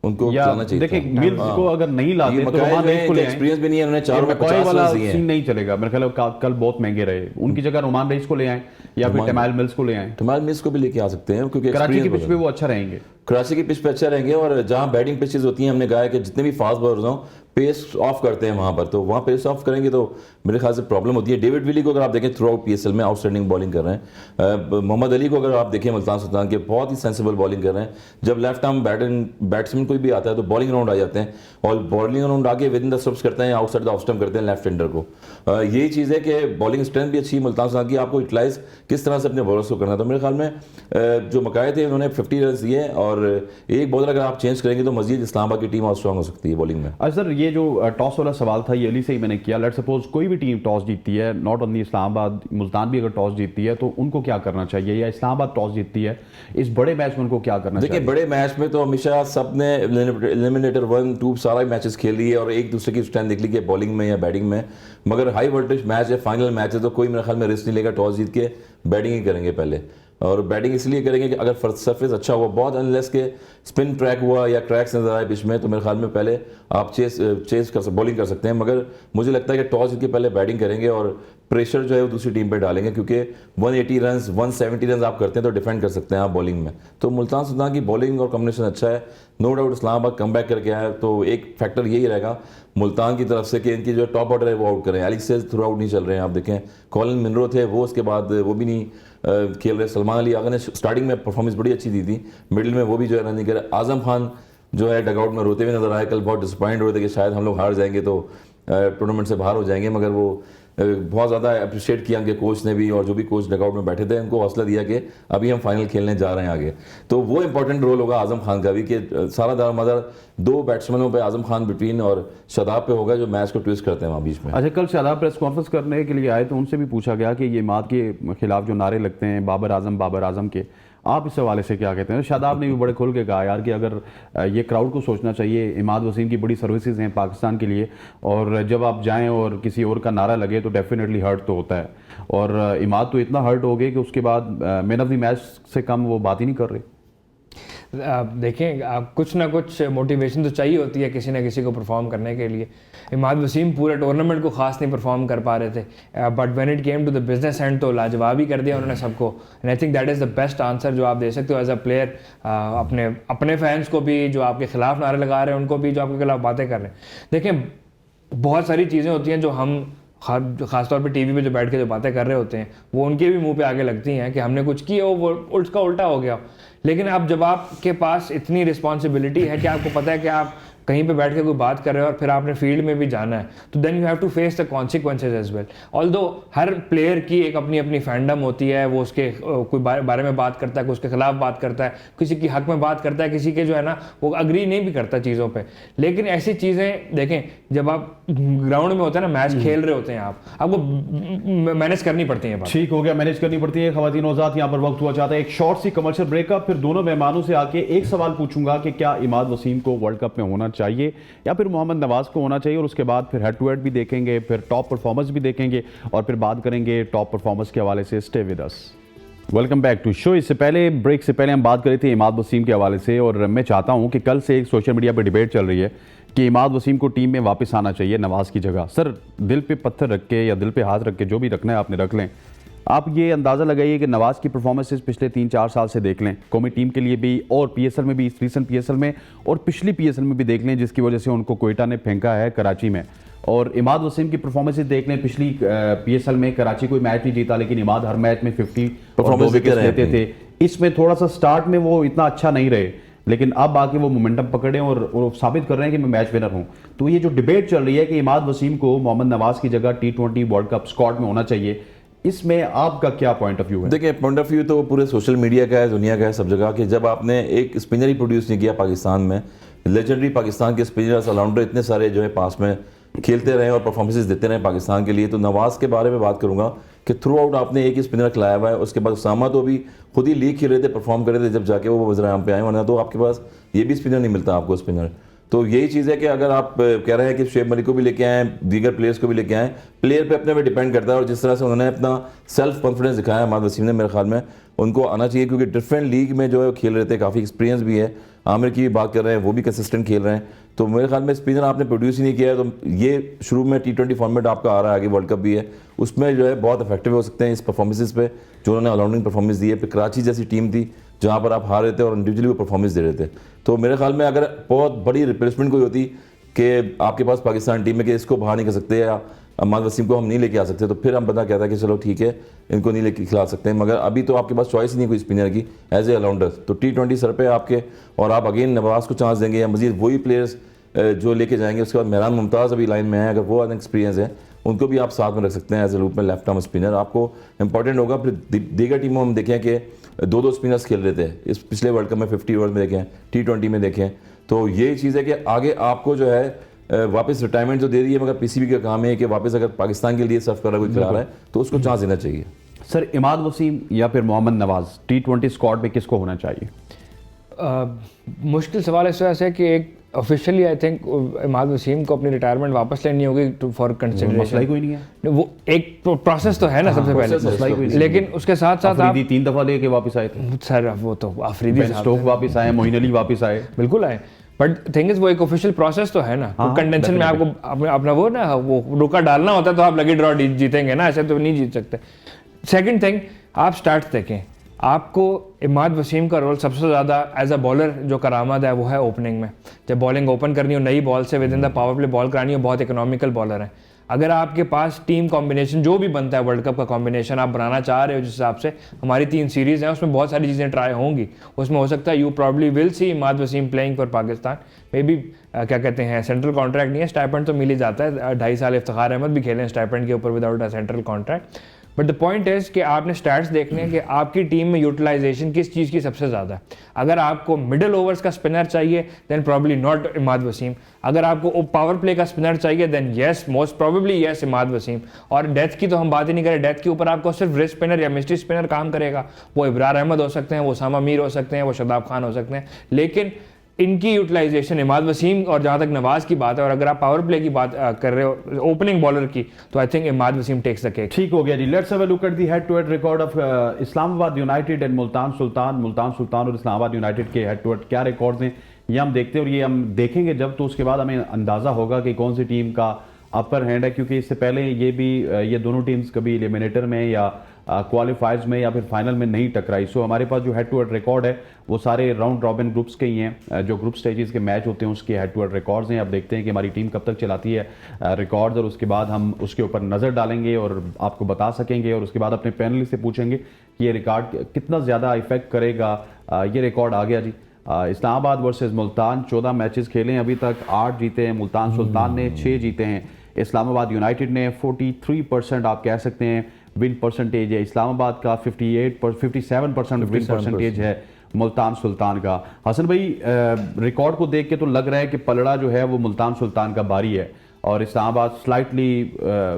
उनको जाना चाहिए। देखिए मिल्स को अगर नहीं लाते तो रोमान रईस को ले आए, एक्सपीरियंस भी नहीं है, उन्होंने 4 में 50 वाला रन दिए हैं। सीन नहीं चलेगा मेरे ख्याल में, कल बहुत महंगे रहे, उनकी जगह रोमान रईस को ले आए या फिर टमाल मिल्स को ले आए। टमाल मिल्स को भी लेके आ सकते हैं क्योंकि कराची की पिच पे वो अच्छा रहेंगे, कराची की पिच पे अच्छा रहेंगे। और जहां बैटिंग पिचेस होती हैं, हमने कहा है कि जितने भी फास्ट बॉलर्स हों पेस ऑफ करते हैं वहां पर, तो वहां पेस ऑफ करेंगे तो मेरे ख्याल से प्रॉब्लम होती है। डेविड विली को अगर आप देखें थ्रू आउट पीएसएल में आउटस्टैंडिंग बॉलिंग कर रहे हैं। मोहम्मद अली को अगर आप देखें मुल्तान सुल्तान के, बहुत ही सेंसिबल बॉलिंग कर रहे हैं। जब लेफ्ट आर्म बैट्समैन कोई भी आता है तो बॉलिंग राउंड आ जाते हैं, और बॉलिंग राउंड आके विद इन द स्टंप्स करते हैं, आउटसाइड द ऑफ स्टंप करते हैं लेफ्ट हैंडर को। यही चीज़ है कि बॉलिंग स्ट्रेंथ भी अच्छी है मुल्तान सुल्तान की, आपको यूटिलाइज किस तरह से अपने बॉलर्स को करना है। तो मेरे ख्याल में जो मकाए थे उन्होंने 50 रन दिए, और एक बॉलर अगर आप चेंज करेंगे तो मजीद इस्लामाबाद की टीम और स्ट्रॉन्ग हो सकती है बॉलिंग में। अच्छा सर, ये जो टॉस वाला सवाल था ये अली से ही मैंने किया। लेट सपोज कोई भी टीम टॉस जीतती है, नॉट ओनली इस्लामाबाद, मुल्तान भी अगर टॉस जीतती है तो उनको क्या करना चाहिए, या इस्लामाबाद टॉस जीतती है इस बड़े मैच में उनको क्या करना चाहिए? देखिए बड़े मैच में तो हमेशा सबने एलिमिनेटर 1, 2 सारा मैचेस खेल लिए और एक दूसरे की स्ट्रेंथ देख ली कि बॉलिंग में या बैटिंग में। मगर हाई वोल्टेज मैच है, फाइनल मैच है, तो कोई मेरे ख्याल में रिस्क नहीं लेगा, टॉस जीत के बैटिंग ही करेंगे पहले। और बैटिंग इसलिए करेंगे कि अगर सरफेस अच्छा हुआ, बहुत अनलेस के स्पिन ट्रैक हुआ या क्रैक्स नजर आए पिच में, तो मेरे ख्याल में पहले आप बॉलिंग कर सकते हैं। मगर मुझे लगता है कि टॉस जीत के पहले बैटिंग करेंगे और प्रेशर जो है वो दूसरी टीम पे डालेंगे, क्योंकि 180 रन 170 रन आप करते हैं तो डिफेंड कर सकते हैं आप बॉलिंग में। तो मुल्तान सुल्तान की बॉलिंग और कॉम्बिनेशन अच्छा है, no doubt. Islamabad come back करके आया, तो एक फैक्टर यही रहेगा मुल्तान की तरफ से कि इनकी जो टॉप ऑर्डर है वो आउट करें। एलेक्स सेज थ्रू आउट नहीं चल रहे हैं, आप देखें कॉलिन मिनरो थे वो, उसके बाद वो भी नहीं खेल रहे। सलमान अली आगा ने स्टार्टिंग में परफॉर्मेंस बड़ी अच्छी दी थी, मिडिल में वो भी जो है रन नहीं कर रहे। आजम खान जो है डगआउट में रोते हुए नजर आए, कल बहुत डिसअपॉइंट हो रहे थे कि शायद हम लोग हार जाएंगे तो टूर्नामेंट से बाहर हो जाएंगे, मगर वो बहुत ज़्यादा अप्रिशिएट किया उनके कोच ने भी, और जो भी कोच डगआउट में बैठे थे उनको हौसला दिया कि अभी हम फाइनल खेलने जा रहे हैं आगे। तो वो इंपॉर्टेंट रोल होगा आजम खान का भी, कि सारा दारोमदार 2 बैट्समैनों पे आजम खान बिटवीन और शादाब पे होगा जो मैच को ट्विस्ट करते हैं वहाँ बीच में। अच्छा, कल शादाब प्रेस कॉन्फ्रेंस करने के लिए आए तो उनसे भी पूछा गया कि ये इमाद के खिलाफ जो नारे लगते हैं बाबर आजम के, आप इस हवाले से क्या कहते हैं? शादाब ने भी बड़े खुल के कहा यार कि अगर ये क्राउड को सोचना चाहिए, इमाद वसीम की बड़ी सर्विसेज हैं पाकिस्तान के लिए, और जब आप जाएं और किसी और का नारा लगे तो डेफिनेटली हर्ट तो होता है, और इमाद तो इतना हर्ट हो गए कि उसके बाद मैन ऑफ द मैच से कम वो बात ही नहीं कर रहे। देखें, आप कुछ ना कुछ मोटिवेशन तो चाहिए होती है किसी ना किसी को परफॉर्म करने के लिए। इमाद वसीम पूरे टूर्नामेंट को खास नहीं परफॉर्म कर पा रहे थे, but when it came to the business end तो लाजवाब ही कर दिया उन्होंने सबको। And I think that is the best answer जो आप दे सकते हो एज अ प्लेयर, अपने फैंस को भी जो आपके खिलाफ नारे लगा रहे हैं, उनको भी जो आपके खिलाफ बातें कर रहे हैं। देखें, बहुत सारी चीज़ें होती हैं जो हम खासतौर पे टीवी पे जो बैठ के जो बातें कर रहे होते हैं वो उनके भी मुंह पे आगे लगती हैं कि हमने कुछ किया वो उसका उल्टा हो गया। लेकिन अब जब आपके पास इतनी रिस्पॉन्सिबिलिटी है कि आपको पता है कि आप कहीं पे बैठ के कोई बात कर रहे हो और फिर आपने फील्ड में भी जाना है, तो then you have to face the consequences as well. Although हर प्लेयर की एक अपनी अपनी फैंडम होती है, वो उसके कोई बारे में बात करता है, कोई उसके खिलाफ बात करता है, किसी की हक में बात करता है, किसी के जो है ना वो अग्री नहीं भी करता चीज़ों पे। लेकिन ऐसी चीज़ें देखें, जब आप ग्राउंड में होते हैं ना, मैच खेल रहे होते हैं, आपको मैनेज करनी पड़ती है। ठीक हो गया, मैनेज करनी पड़ती है। खवातीन औज़ात, यहाँ पर वक्त हुआ चाहता है एक शॉर्ट सी कमर्शियल ब्रेकअप, फिर दोनों मेहमानों से आके एक सवाल पूछूंगा कि क्या इमाद वसीम को वर्ल्ड कप में होना चाहिए या फिर मोहम्मद नवाज को होना चाहिए, और उसके बाद फिर हेड टू हेड भी देखेंगे, फिर टॉप परफॉर्मेंस भी देखेंगे और फिर बात करेंगे टॉप परफॉर्मेंस के हवाले से। Stay with us, welcome back to show. इससे पहले ब्रेक से पहले हम बात कर रहे थे इमाद वसीम के हवाले से, और मैं चाहता हूं कि कल से एक सोशल मीडिया पर डिबेट चल रही है कि इमाद वसीम को टीम में वापस आना चाहिए नवाज की जगह। सर, दिल पे पत्थर रख के या दिल पे हाथ रख के, जो भी रखना है आपने रख लें। आप ये अंदाज़ा लगाइए कि नवाज की परफॉर्मेंसेस पिछले 3-4 साल से देख लें, कौमी टीम के लिए भी और पीएसएल में भी, इस रीसेंट पीएसएल में और पिछली पीएसएल में भी देख लें, जिसकी वजह से उनको कोयटा ने फेंका है कराची में। और इमाद वसीम की परफॉर्मेंसेस देख लें, पिछली पीएसएल में कराची कोई मैच नहीं जीता, लेकिन इमाद हर मैच में 50 और 2 विकेट लेते थे। इसमें थोड़ा सा स्टार्ट में वो इतना अच्छा नहीं रहे, लेकिन अब आके वो मोमेंटम पकड़े और साबित कर रहे हैं कि मैं मैच विनर हूं। तो ये जो डिबेट चल रही है कि इमाद वसीम को मोहम्मद नवाज की जगह T20 वर्ल्ड कप स्क्वाड में होना चाहिए, इसमें आपका क्या पॉइंट ऑफ व्यू है? देखिए, पॉइंट ऑफ व्यू तो पूरे सोशल मीडिया का है, दुनिया का है, सब जगह कि जब आपने एक स्पिनर ही प्रोड्यूस नहीं किया पाकिस्तान में, लेजेंडरी पाकिस्तान के स्पिनर्स, ऑलराउंडर इतने सारे जो है पास में खेलते रहे और परफॉर्मेंसेस देते रहे पाकिस्तान के लिए, तो नवाज के बारे में बात करूंगा कि थ्रू आउट आपने एक ही स्पिनर खिलाया हुआ है। उसके बाद उसामा तो भी खुद ही लीग खेल रहे थे, परफॉर्म कर रहे थे जब जाके वो वज़ीर-ए-आज़म पे आए, वरना तो आपके पास ये भी स्पिनर नहीं मिलता आपको स्पिनर। तो यही चीज़ है कि अगर आप कह रहे हैं कि शुएब मलिक को भी लेके आए, दीगर प्लेयर्स को भी लेके आए, प्लेयर पे अपने पे डिपेंड करता है। और जिस तरह से उन्होंने अपना सेल्फ कॉन्फिडेंस दिखाया इमाद वसीम ने, मेरे ख्याल में उनको आना चाहिए, क्योंकि डिफरेंट लीग में जो है खेल रहे थे, काफ़ी एक्सपीरियंस भी है। आमिर की भी बात कर रहे हैं, वो भी कंसिस्टेंट खेल रहे हैं। तो मेरे ख्याल में स्पिनर आपने प्रोड्यूस ही नहीं किया है, तो ये शुरू में T20 फॉर्मेट आपका आ रहा है, आगे वर्ल्ड कप भी है, उसमें जो है बहुत इफेक्टिव हो सकते हैं इस परफॉर्मेंसेस पे जो उन्होंने ऑलराउंडिंग परफॉर्मेंस दी है। फिर कराची जैसी टीम थी जहाँ पर आप हार रहे थे और इंडिविजुअली वो परफॉर्मेंस दे रहे थे। तो मेरे ख्याल में अगर बहुत बड़ी रिप्लेसमेंट कोई होती कि आपके पास पाकिस्तान टीम में कि इसको बाहर नहीं कर सकते या इमाद वसीम को हम नहीं लेके आ सकते, तो फिर हम पता कहता है कि चलो ठीक है, इनको नहीं लेके खिला सकते हैं। मगर अभी तो आपके पास चॉइस ही नहीं कोई स्पिनर की एज ए ऑलराउंडर, तो T20 सर पे आपके, और आप अगेन नवाज को चांस देंगे या मजीद वही प्लेयर्स जो लेके जाएंगे। उसके बाद मेहरान मुमताज़ अभी लाइन में है, अगर वो अनएक्सपीरियंस है उनको भी आप साथ में रख सकते हैं एज ए रूप में लेफ्ट आर्म स्पिनर। आपको इंपॉर्टेंट होगा। फिर दीगर टीमों में देखें कि 2-2 स्पिनर्स खेल रहे थे, इस पिछले वर्ल्ड कप में 50 ओवर में देखें, T20 में देखें। तो यही चीज़ है कि आगे आपको जो है वापस रिटायरमेंट तो दे रही है, मगर पीसीबी का काम है कि वापस अगर पाकिस्तान के लिए सर्व कर रहा कोई खिला रहा है तो उसको चांस देना चाहिए। सर, इमाद वसीम या फिर मोहम्मद नवाज T20 स्क्वाड में किसको होना चाहिए? मुश्किल सवाल इस वजह से कि एक officially I think Imad Wasim को अपनी रिटायरमेंट वापस लेनी होगी फॉर कंसिडरेशन। मसला ही कोई नहीं है, वो एक प्रोसेस तो है ना सबसे पहले, लेकिन उसके साथ साथ आप 3 दफा लेके वापस आए थे सर, वो तो अफरीदी स्टोक वापस आए, मोइन अली वापस आए, बिल्कुल आए, बट थिंग इज वो एक ऑफिशियल प्रोसेस तो है ना। कंटेंशन में आपको अपना वो ना वो रुका डालना होता है, तो आप लकी ड्रॉ जीतेंगे ना, ऐसे तो नहीं जीत सकते। सेकंड थिंग, आप स्टार्ट देखें, आपको इमाद वसीम का रोल सबसे ज़्यादा एज अ बॉलर जो करामत है वो है ओपनिंग में। जब बॉलिंग ओपन करनी हो नई बॉल से, with in the power play ball करानी हो, बहुत इकोनॉमिकल बॉलर हैं। अगर आपके पास टीम कॉम्बिनेशन जो भी बनता है, वर्ल्ड कप का कॉम्बिनेशन आप बनाना चाह रहे हो, जिस हिसाब से हमारी 3 सीरीज़ हैं उसमें बहुत सारी चीज़ें ट्राई होंगी, उसमें हो सकता है you probably will see Imad Wasim playing for Pakistan. Maybe क्या कहते हैं, सेंट्रल कॉन्ट्रैक्ट नहीं है, स्टाइपेंड तो मिल ही जाता है। 2.5 साल इफ्तिखार अहमद भी खेले हैं स्टाइपेंड के ऊपर without a central contract. But the point is कि आपने स्टैट्स देखने कि आपकी टीम में यूटिलाइजेशन किस चीज़ की सबसे ज़्यादा है। अगर आपको मिडिल ओवर्स का स्पिनर चाहिए then probably not Imad Wasim. अगर आपको पावर प्ले का स्पिनर चाहिए then yes, most probably yes Imad Wasim. और डेथ की तो हम बात ही नहीं करें, डेथ के ऊपर आपको सिर्फ रिस्ट स्पिनर या मिस्ट्री स्पिनर काम करेगा। वो इब्रार अहमद हो सकते हैं, वो उसामा मीर हो सकते हैं, वो शादाब खान हो सकते हैं, लेकिन इनकी यूटिलाइजेशन इमाद वसीम और जहाँ तक नवाज की बात है, और अगर आप पावर प्ले की बात कर रहे हो ओपनिंग बॉलर की, तो I think Imad Wasim takes the cake. ठीक हो गया जी। Let's have a look at the head to head record of Islamabad United and Multan Sultan. Multan Sultan और इस्लामाबाद यूनाइटेड के हेड टू हेड क्या रिकॉर्ड्स हैं ये हम देखते हैं, और ये हम देखेंगे जब, तो उसके बाद हमें अंदाज़ा होगा कि कौन सी टीम का अपर हैंड है, क्योंकि इससे पहले ये दोनों टीम्स कभी एलिमिनेटर में या क्वालिफायर्स में या फिर फाइनल में नहीं टकराई। सो हमारे पास जो हेड टू हेड रिकॉर्ड है वो सारे राउंड रॉबिन ग्रुप्स के ही हैं, जो ग्रुप स्टेजेस के मैच होते हैं उसके हेड टू हेड रिकॉर्ड्स हैं। अब देखते हैं कि हमारी टीम कब तक चलाती है रिकॉर्ड्स, और उसके बाद हम उसके ऊपर नज़र डालेंगे और आपको बता सकेंगे, और उसके बाद अपने पैनल से पूछेंगे कि ये रिकॉर्ड कितना ज़्यादा इफेक्ट करेगा। ये रिकॉर्ड आ गया जी, इस्लामाबाद वर्सेस मुल्तान, 14 मैचेस खेले हैं अभी तक, 8 जीते हैं, मुल्तान सुल्तान ने 6 जीते हैं, इस्लामाबाद यूनाइटेड ने 43% आप कह सकते हैं विन परसेंटेज है इस्लामाबाद का, 57% विन परसेंटेज है मुल्तान सुल्तान का। हसन भाई, रिकॉर्ड को देख के तो लग रहा है कि पलड़ा जो है वो मुल्तान सुल्तान का बारी है और इस्लामाबाद स्लाइटली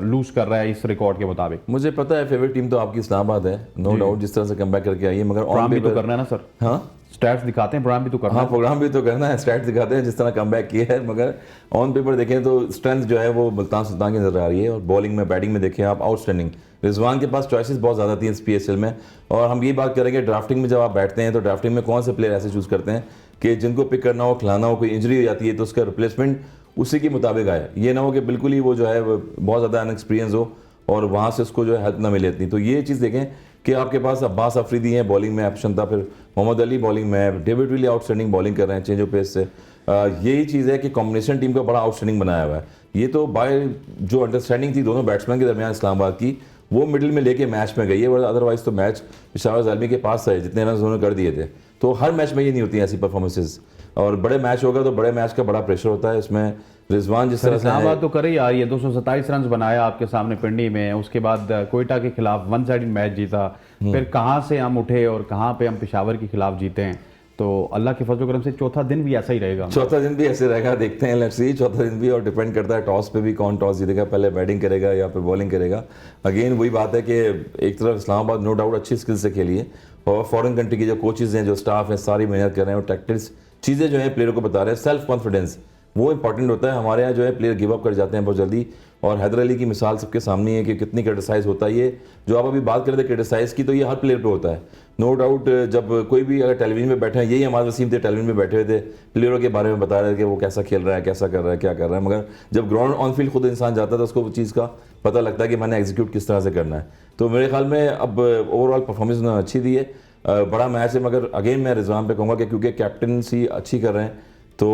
लूज कर रहा है इस रिकॉर्ड के मुताबिक। मुझे पता है फेवरेट टीम तो आपकी इस्लामाबाद है, नो डाउट, जिस तरह से कमबैक करके आई है, मगर प्रोग्राम भी तो करना है ना सर। हाँ, स्टैट्स दिखाते हैं, प्रोग्राम भी तो करना हाँ है। प्रोग्राम भी तो करना है, स्टैट्स दिखाते हैं जिस तरह कमबैक किया है, मगर ऑन पेपर देखें तो स्ट्रेंथ जो है वो मुल्तान सुल्तान की नजर आ रही है। और बॉलिंग में, बैटिंग में देखें आप, आउटस्टैंडिंग। रिजवान के पास चॉइसेस बहुत ज़्यादा थी इस PSL में। और हम ये बात करेंगे ड्राफ्टिंग में, जब आप बैठते हैं तो ड्राफ्टिंग में कौन से प्लेयर ऐसे चूज़ करते हैं कि जिनको पिक करना हो, खिलाना हो, कोई इंजरी हो जाती है तो उसका रिप्लेसमेंट उसी के मुताबिक आए। ये ना हो कि बिल्कुल ही वो जो है वो बहुत ज़्यादा अनएक्सपीरियंस हो और वहाँ से उसको जो है हेल्प ना मिले इतनी। तो ये चीज़ देखें कि आपके पास अब्बास अफरीदी हैं बॉलिंग में, अपशंता, फिर मोहम्मद अली बॉलिंग में, डेविड विली आउटस्टैंडिंग बॉलिंग कर रहे हैं चेंज ऑफ पेस से। यही चीज़ है कि कॉम्बिनेशन टीम का बड़ा आउटस्टैंडिंग बनाया हुआ है। ये तो बाय जो अंडरस्टैंडिंग थी दोनों बैट्समैन के दरमियान इस्लामाबाद की, वो मिडिल में लेके मैच में गई है, वरना अदरवाइज तो मैच पेशावर ज़ालमी के पास है, जितने रन उन्होंने कर दिए थे। तो हर मैच में ये नहीं होती ऐसी परफॉर्मेंसेज, और बड़े मैच होगा तो बड़े मैच का बड़ा प्रेशर होता है। इसमें रिजवान जिस तरह से इस्लामाबाद तो करे यार, ये 227 रन बनाया आपके सामने पिंडी में, उसके बाद कोयटा के खिलाफ वन साइड मैच जीता, फिर कहाँ से हम उठे और कहाँ पे हम पेशावर के खिलाफ जीते हैं। तो अल्लाह के फजल करम से चौथा दिन भी ऐसा ही रहेगा। चौथा दिन भी ऐसे रहेगा, देखते हैं, लेट्स सी। चौथा दिन भी, और डिपेंड करता है टॉस पे भी, कौन टॉस जीतेगा, पहले बैटिंग करेगा या फिर बॉलिंग करेगा। अगेन वही बात है कि एक तरफ इस्लामाबाद नो डाउट अच्छी स्किल से खेली है, और फॉरेन कंट्री की जो कोचेज़ हैं, जो स्टाफ है, सारी मेहनत कर रहे हैं, और टैक्टिक्स चीज़ें जो हैं प्लेयरों को बता रहे हैं। सेल्फ कॉन्फिडेंस वो इंपॉर्टेंट होता है। हमारे यहाँ जो है प्लेयर गिव अप कर जाते हैं बहुत जल्दी, और हैदर अली की मिसाल सबके सामने है कि कितनी क्रिटिसाइज़ होता है। ये जो आप अभी बात कर रहे थे क्रिटिसाइज़ की, तो ये हर प्लेयर पे होता है, नो डाउट। जब कोई भी अगर टेलीविजन में बैठे हैं, यही हमारे वसीम थे, टेलीविजन में बैठे हुए थे, प्लेयरों के बारे में बता रहे थे कि वो कैसा खेल रहा है, कैसा कर रहा है, क्या कर रहा है, मगर जब ग्राउंड ऑन फील्ड खुद इंसान जाता है तो उसको वो चीज़ का पता लगता है कि मैंने एग्जीक्यूट किस तरह से करना है। तो मेरे ख्याल में अब ओवरऑल परफॉर्मेंस उन्होंने अच्छी दी है, बड़ा मैच है, मगर अगेन मैं रिजवान पे कहूँगा कि क्योंकि कैप्टनसी अच्छी कर रहे हैं तो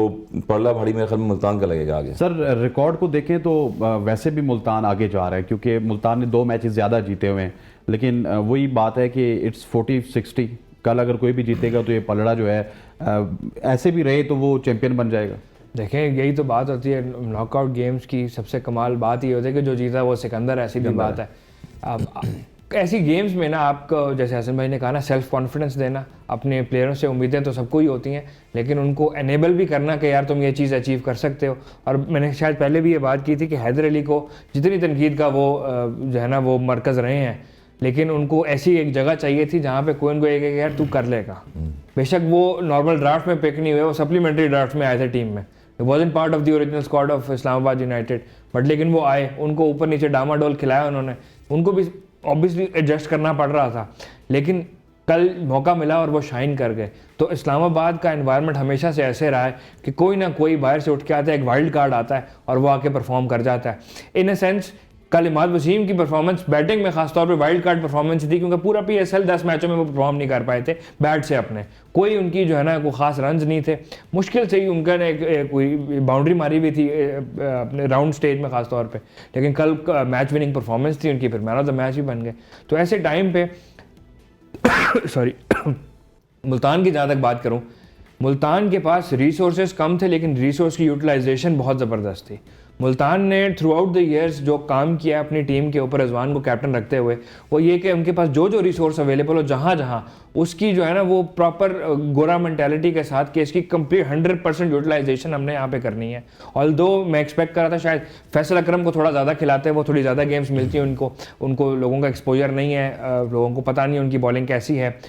पड़ला भारी मेरे ख्याल में मुल्तान का लगेगा आगे। सर रिकॉर्ड को देखें तो वैसे भी मुल्तान आगे जा रहा है, क्योंकि मुल्तान ने 2 मैचेस ज़्यादा जीते हुए हैं, लेकिन वही बात है कि इट्स 40-60। कल अगर कोई भी जीतेगा तो ये पलड़ा जो है ऐसे भी रहे तो वो चैंपियन बन जाएगा। देखें, यही तो बात होती है नॉकआउट गेम्स की, सबसे कमाल बात ये होती है कि जो जीता वो सिकंदर, ऐसी भी बात है। अब ऐसी गेम्स में ना आपको, जैसे हसन भाई ने कहा ना, सेल्फ कॉन्फिडेंस देना, अपने प्लेयरों से उम्मीदें तो सबको ही होती हैं, लेकिन उनको एनेबल भी करना कि यार तुम ये चीज़ अचीव कर सकते हो। और मैंने शायद पहले भी ये बात की थी कि हैदर अली को जितनी तनकीद का वो जो है ना वो मरकज़ रहे हैं, लेकिन उनको ऐसी एक जगह चाहिए थी जहाँ पे कोई उनको एक यार तू कर लेगा। बेशक वो नॉर्मल ड्राफ्ट में पिक नहीं हुए, वो सप्लीमेंट्री ड्राफ्ट में आए थे टीम में, वॉजन part of the original squad of Islamabad United, but लेकिन वो आए, उनको ऊपर नीचे डामाडोल खिलाया उन्होंने, उनको भी ऑब्वियसली एडजस्ट करना पड़ रहा था, लेकिन कल मौका मिला और वो शाइन कर गए। तो इस्लामाबाद का एनवायरनमेंट हमेशा से ऐसे रहा है कि कोई ना कोई बाहर से उठ के आता है, एक वाइल्ड कार्ड आता है और वो आके परफॉर्म कर जाता है। इन अ सेंस कल इमाद वसीम की परफॉर्मेंस बैटिंग में खासतौर पे वाइल्ड कार्ड परफॉर्मेंस थी, क्योंकि पूरा PSL 10 मैचों में वो परफॉर्म नहीं कर पाए थे बैट से अपने, कोई उनकी जो है ना कोई खास रन्स नहीं थे, मुश्किल से ही उनका ने कोई बाउंड्री मारी भी थी अपने राउंड स्टेज में खासतौर पे, लेकिन कल मैच विनिंग परफॉर्मेंस थी उनकी, फिर मैन ऑफ द मैच भी बन गए। तो ऐसे टाइम पे सॉरी मुल्तान की जहाँ तक बात करूँ, मुल्तान के पास रिसोर्सेज कम थे, लेकिन रिसोर्स की यूटिलाइजेशन बहुत ज़बरदस्त थी। मुल्तान ने थ्रू आउट द ईयर्स जो काम किया अपनी टीम के ऊपर रिजवान को कैप्टन रखते हुए, वो ये कि उनके पास जो जो रिसोर्स अवेलेबल हो जहाँ जहाँ उसकी जो है ना वो प्रॉपर गोरा मेंटालिटी के साथ कि इसकी कंप्लीट 100% यूटिलाइजेशन हमने यहाँ पे करनी है। ऑल्दो मैं एक्सपेक्ट कर रहा था शायद फैसल अकरम को थोड़ा ज़्यादा खिलाते हैं, वो थोड़ी ज़्यादा गेम्स मिलती हैं उनको लोगों का एक्सपोजर नहीं है, लोगों को पता नहीं उनकी बॉलिंग कैसी है,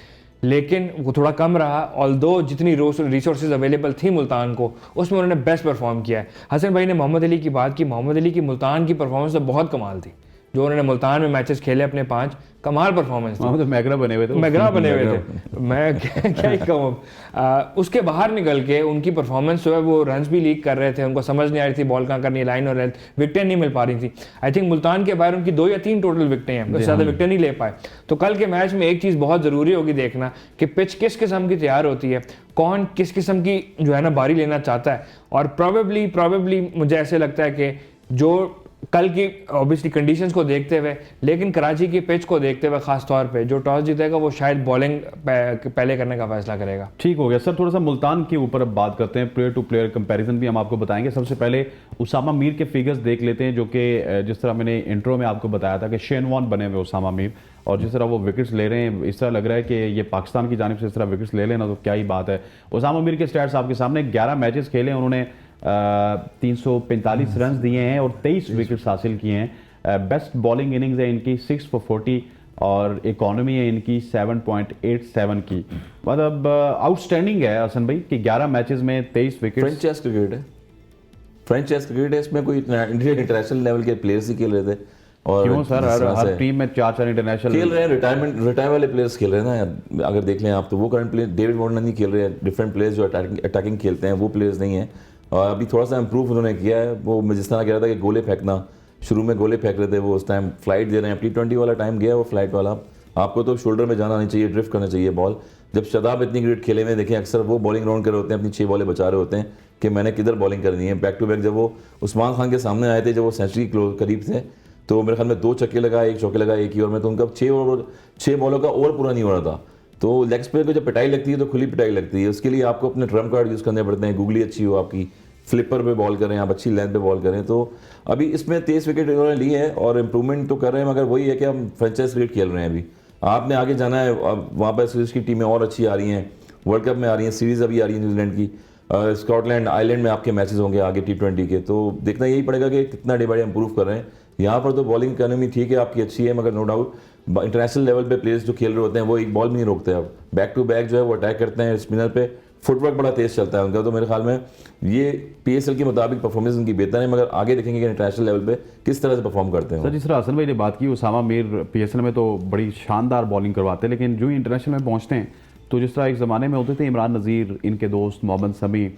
लेकिन वो थोड़ा कम रहा। ऑल्दो जितनी रिसोर्सेज अवेलेबल थी मुल्तान को, उसमें उन्होंने बेस्ट परफॉर्म किया है। हसन भाई ने मोहम्मद अली की बात की, मोहम्मद अली की मुल्तान की परफॉर्मेंस तो बहुत कमाल थी, जो उन्होंने मुल्तान में मैचेस खेले अपने 5, कमाल परफॉर्मेंस थी। वहाँ तो मैगरा बने हुए थे, मैगरा बने हुए थे, मैं क्या ही कहूँ। उसके बाहर निकल के उनकी परफॉर्मेंस जो है, वो रन्स भी लीक कर रहे थे, उनको समझ नहीं आ रही थी बॉल कहाँ करनी है, लाइन और हेल्थ, विकटें नहीं मिल पा रही थी। आई थिंक मुल्तान के बाहर उनकी 2 या 3 टोटल विकटें हैं, उससे ज़्यादा विकटें नहीं ले पाए। तो कल के मैच में एक चीज़ बहुत ज़रूरी होगी देखना कि पिच किस किस्म की तैयार होती है, कौन किस किस्म की जो है ना बारी लेना चाहता है। और प्रॉबेबली मुझे ऐसे लगता है कि जो कल की ऑब्वियसली कंडीशंस को देखते हुए, लेकिन कराची की पिच को देखते हुए खास तौर पे, जो टॉस जीतेगा वो शायद बॉलिंग पहले करने का फैसला करेगा। ठीक हो गया सर। थोड़ा सा मुल्तान के ऊपर अब बात करते हैं, प्लेयर टू प्लेयर कंपैरिजन भी हम आपको बताएंगे। सबसे पहले उसामा मीर के फिगर्स देख लेते हैं, जो कि जिस तरह मैंने इंट्रो में आपको बताया था कि शेन वॉर्न बने हुए उसामा मीर, और जिस तरह वो विकेट्स ले रहे हैं, इस तरह लग रहा है कि ये पाकिस्तान की जानिब से इस तरह विकेट्स ले लेना तो क्या ही बात है। उसामा मीर के स्टैट्स आपके सामने, 11 मैचेस खेले उन्होंने, 345 रन दिए हैं और 23 विकेट्स हासिल किए हैं। बेस्ट बॉलिंग इनिंग्स है इनकी 6 for 40 और इकोनॉमी है इनकी 7.87 की। मतलब आउटस्टैंडिंग है हसन भाई कि 11 मैचेस में 23 विकेट्स। फ्रेंचाइज क्रिकेट है, फ्रेंचाइज क्रिकेट है, इसमें कोई इंडियन इंटरनेशनल लेवल के प्लेयर्स ही खेल रहे थे। और क्यों सर, हर टीम में 4 इंटरनेशनल खेल रहे हैं, रिटायर वाले प्लेयर्स खेल रहे हैं ना यार। अगर देख लें आप तो वो करंट प्लेयर डेविड वार्नर नहीं खेल रहे हैं, डिफरेंट प्लेयर्स जो अटैकिंग खेलते हैं वो प्लेयर्स नहीं है। और अभी थोड़ा सा इंप्रूव उन्होंने किया है। वो मैं जिस तरह कह रहा था कि गोले फेंकना, शुरू में गोले फेंक रहे थे, वो उस टाइम फ्लाइट दे रहे हैं, T20 वाला टाइम गया वो फ्लाइट वाला। आपको तो शोल्डर में जाना नहीं चाहिए, ड्रिफ्ट करना चाहिए बॉल। जब शदाब इतनी क्रिकेट खेले में देखें, अक्सर वो बॉलिंग राउंड कर रहे होते हैं, अपनी 6 बॉलें बचा रहे होते हैं कि मैंने किधर बॉलिंग करनी है। बैक टू बैक जब वो उस्मान खान के सामने आए थे, जब वो सेंचुरी करीब थे, तो मेरे ख्याल में 2 छक्के लगाए, 1 चौके लगाए, 1 ही ओवर में, तो उनका 6 बॉलों का ओवर पूरा नहीं हो रहा था। तो लेग स्पिनर को जब पिटाई लगती है तो खुली पिटाई लगती है। उसके लिए आपको अपने ट्रम्प कार्ड यूज़ करने पड़ते हैं। गूगली अच्छी हो आपकी, फ्लिपर पे बॉल करें, आप अच्छी लेंथ पे बॉल करें। तो अभी इसमें 23 विकेट इन्होंने लिए हैं और इंप्रूवमेंट तो कर रहे हैं, मगर वही है कि हम फ्रेंचाइज क्रिकेट खेल रहे हैं। अभी आपने आगे जाना है, वहाँ पर सीरीज की टीमें और अच्छी आ रही हैं, वर्ल्ड कप में आ रही हैं, सीरीज़ अभी आ रही है न्यूजीलैंड की, स्कॉटलैंड, आयरलैंड में आपके मैचेस होंगे आगे T20 के। तो देखना यही पड़ेगा कि कितना डे बाय डे इंप्रूव कर रहे हैं। यहाँ पर तो बॉलिंग इकोनॉमी ठीक है आपकी, अच्छी है, मगर नो डाउट इंटरनेशनल लेवल पे प्लेयर्स जो खेल रहे होते हैं वो एक बॉल भी नहीं रोकते। अब बैक टू बैक जो है वो अटैक करते हैं, स्पिनर पे फुटवर्क बड़ा तेज चलता है उनका। तो मेरे ख्याल में ये PSL के मुताबिक परफॉर्मेंस उनकी बेहतर है, मगर आगे देखेंगे कि इंटरनेशनल लेवल पे किस तरह से परफॉर्म करते हैं। सर जिस तरह हसन भाई ने बात की, उसामा मीर PSL में तो बड़ी शानदार बॉलिंग करवाते हैं, लेकिन जो ही इंटरनेशनल में पहुंचते हैं तो जिस तरह एक ज़माने में होते थे इमरान नज़ीर, इनके दोस्त मोहम्मद शमी,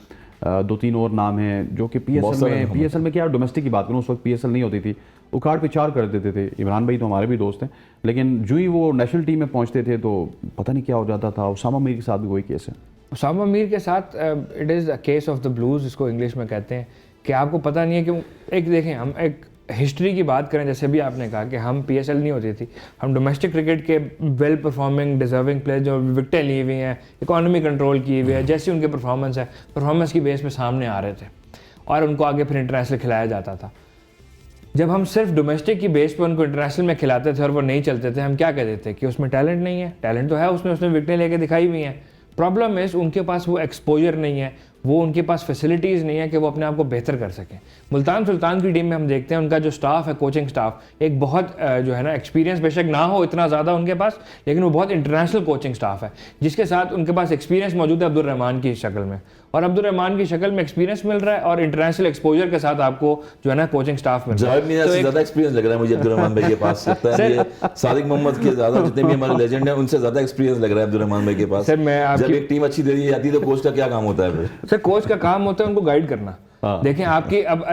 2-3 और नाम हैं जो कि PSL में क्या डोमेस्टिक की बात करूँ, उस वक्त PSL नहीं होती थी, उखाड़ पिछाड़ कर देते थे। इमरान भाई तो हमारे भी दोस्त हैं, लेकिन जो ही वो नेशनल टीम में पहुंचते थे तो पता नहीं क्या हो जाता था। उसामा मीर के साथ भी वही केस है। उसामा मीर के साथ it is a case of the blues, इसको इंग्लिश में कहते हैं, कि आपको पता नहीं है कि एक देखें, हम एक हिस्ट्री की बात करें, जैसे भी आपने कहा कि हम PSL नहीं होती थी, हम डोमेस्टिक क्रिकेट के वेल परफॉर्मिंग डिजर्विंग प्लेयर जो विकटें ली हुई हैं, इकोनॉमी कंट्रोल की हुई है, जैसी उनके परफॉर्मेंस है, परफॉर्मेंस की बेस पे सामने आ रहे थे और उनको आगे फिर इंटरनेशनल खिलाया जाता था। जब हम सिर्फ डोमेस्टिक की बेस पे उनको इंटरनेशनल में खिलाते थे और वो नहीं चलते थे, हम क्या कहते थे कि उसमें टैलेंट नहीं है। टैलेंट तो है उसमें विकटें लेके दिखाई हुई हैं। प्रॉब्लम इस उनके पास वो एक्सपोजर नहीं है, वो उनके पास फैसिलिटीज़ नहीं है कि वो अपने आप को बेहतर कर सकें। मुल्तान सुल्तान की टीम में हम देखते हैं उनका जो स्टाफ है, कोचिंग स्टाफ, एक बहुत जो है ना एक्सपीरियंस बेशक ना हो इतना ज़्यादा उनके पास, लेकिन वो बहुत इंटरनेशनल कोचिंग स्टाफ है जिसके साथ उनके पास एक्सपीरियंस मौजूद है अब्दुल रहमान की शक्ल में, और अब्दुल रहमान की शक्ल में एक्सपीरियंस मिल रहा है और इंटरनेशनल एक्सपोजर के साथ आपको जो है ना कोचिंग स्टाफ मिल रहा है। तो ज़्यादा एक्सपीरियंस लग रहा है मुझे अब्दुल रहमान भाई के पास, लगता है ये सादिक मोहम्मद के ज़्यादा, जितने भी हमारे लेजेंड हैं उनसे ज़्यादा एक्सपीरियंस लग रहा है अब्दुल रहमान भाई के पास। सर मैं जब एक टीम अच्छी दे दी जाती है तो कोच का क्या काम होता है फिर? सर कोच का काम होता है उनको गाइड करना। देखें आपकी अब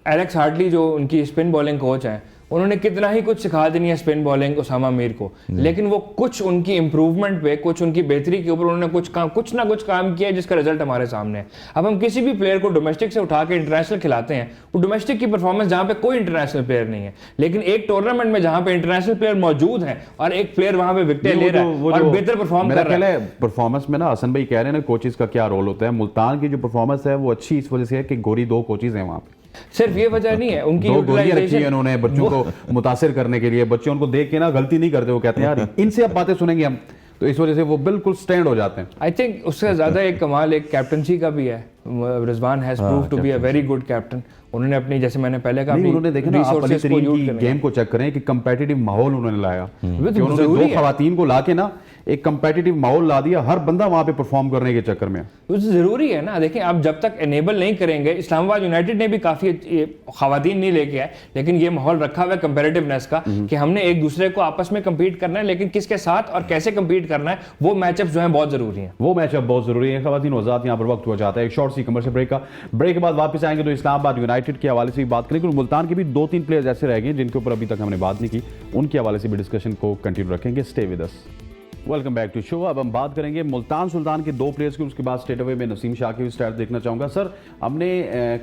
एलेक्स हार्टली जो उनकी स्पिन बॉलिंग कोच हैं, उन्होंने कितना ही कुछ सिखा देनी है स्पिन बॉलिंग उसामा मीर को, लेकिन वो कुछ उनकी इंप्रूवमेंट पे, कुछ उनकी बेहतरी के ऊपर उन्होंने कुछ ना कुछ काम किया है जिसका रिजल्ट हमारे सामने है। अब हम किसी भी प्लेयर को डोमेस्टिक से उठा के इंटरनेशनल खिलाते हैं, वो डोमेस्टिक की परफॉर्मेंस जहाँ पे कोई इंटरनेशनल प्लेयर नहीं है, लेकिन एक टूर्नामेंट में जहाँ पे इंटरनेशनल प्लेयर मौजूद है और एक प्लेयर वहाँ पे विकेट ले रहा है और बेहतर परफॉर्म कर रहा है। परफॉर्मेंस में ना हसन भाई कह रहे हैं ना कोचेस का क्या रोल होता है। मुल्तान की जो परफॉर्मेंस है वो अच्छी इस वजह से है कि गोरी 2 कोचेस हैं वहाँ पे। सिर्फ ये वजह नहीं है, उनकी 2 गोलियां रखी है उन्होंने बच्चों को मुतासिर करने के लिए। बच्चे उनको देख के ना गलती नहीं करते, वो कहते हैं यार इनसे अब बातें सुनेंगे हम, तो इस वजह से वो बिल्कुल स्टैंड हो जाते हैं। आई थिंक उससे ज्यादा एक कमाल एक कैप्टनसी का भी है। Rizwan has prove to be a very good captain. उन्होंने अपनी, जैसे मैंने पहले कहा, उन्होंने देखा ना आप अली तरीन की गेम को चेक करें कि कंपेटिटिव माहौल उन्होंने लाया, कि उन्होंने 2 खवातीन को लाके ना एक कंपेटिटिव माहौल ला दिया, हर बंदा वहां पे परफॉर्म करने के चक्कर में। तो जरूरी है ना, देखिए आप जब तक एनेबल नहीं करेंगे, इस्लामाबाद यूनाइटेड ने भी काफी खवातीन नहीं लेके आए, लेकिन ये माहौल रखा हुआ है कंपेरेटिवनेस का कि हमने एक दूसरे को आपस में compete करना है, लेकिन किसके साथ और कैसे compete करना है, वो मैचअप जो है बहुत जरूरी है। वो मैचअप बहुत जरूरी है। खवातीन वजात यहाँ पर वक्त हो जाता है एक शॉर्ट सी कमर्शियल ब्रेक का। ब्रेक के बाद वापस आएंगे तो इस्लामाबाद यूनाइटेड के हवाले से भी बात करेंगे, मुल्तान के भी 2-3 प्लेयर्स ऐसे रह गए जिनके ऊपर अभी तक हमने बात नहीं की, उनके हवाले से भी डिस्कशन को कंटिन्यू रखेंगे। Stay with us. Welcome back to show. अब हम बात करेंगे मुल्तान सुल्तान के 2 प्लेयर्स की, उसके बाद स्टेट अवे में नसीम शाह की स्टैट देखना चाहूँगा। सर, हमने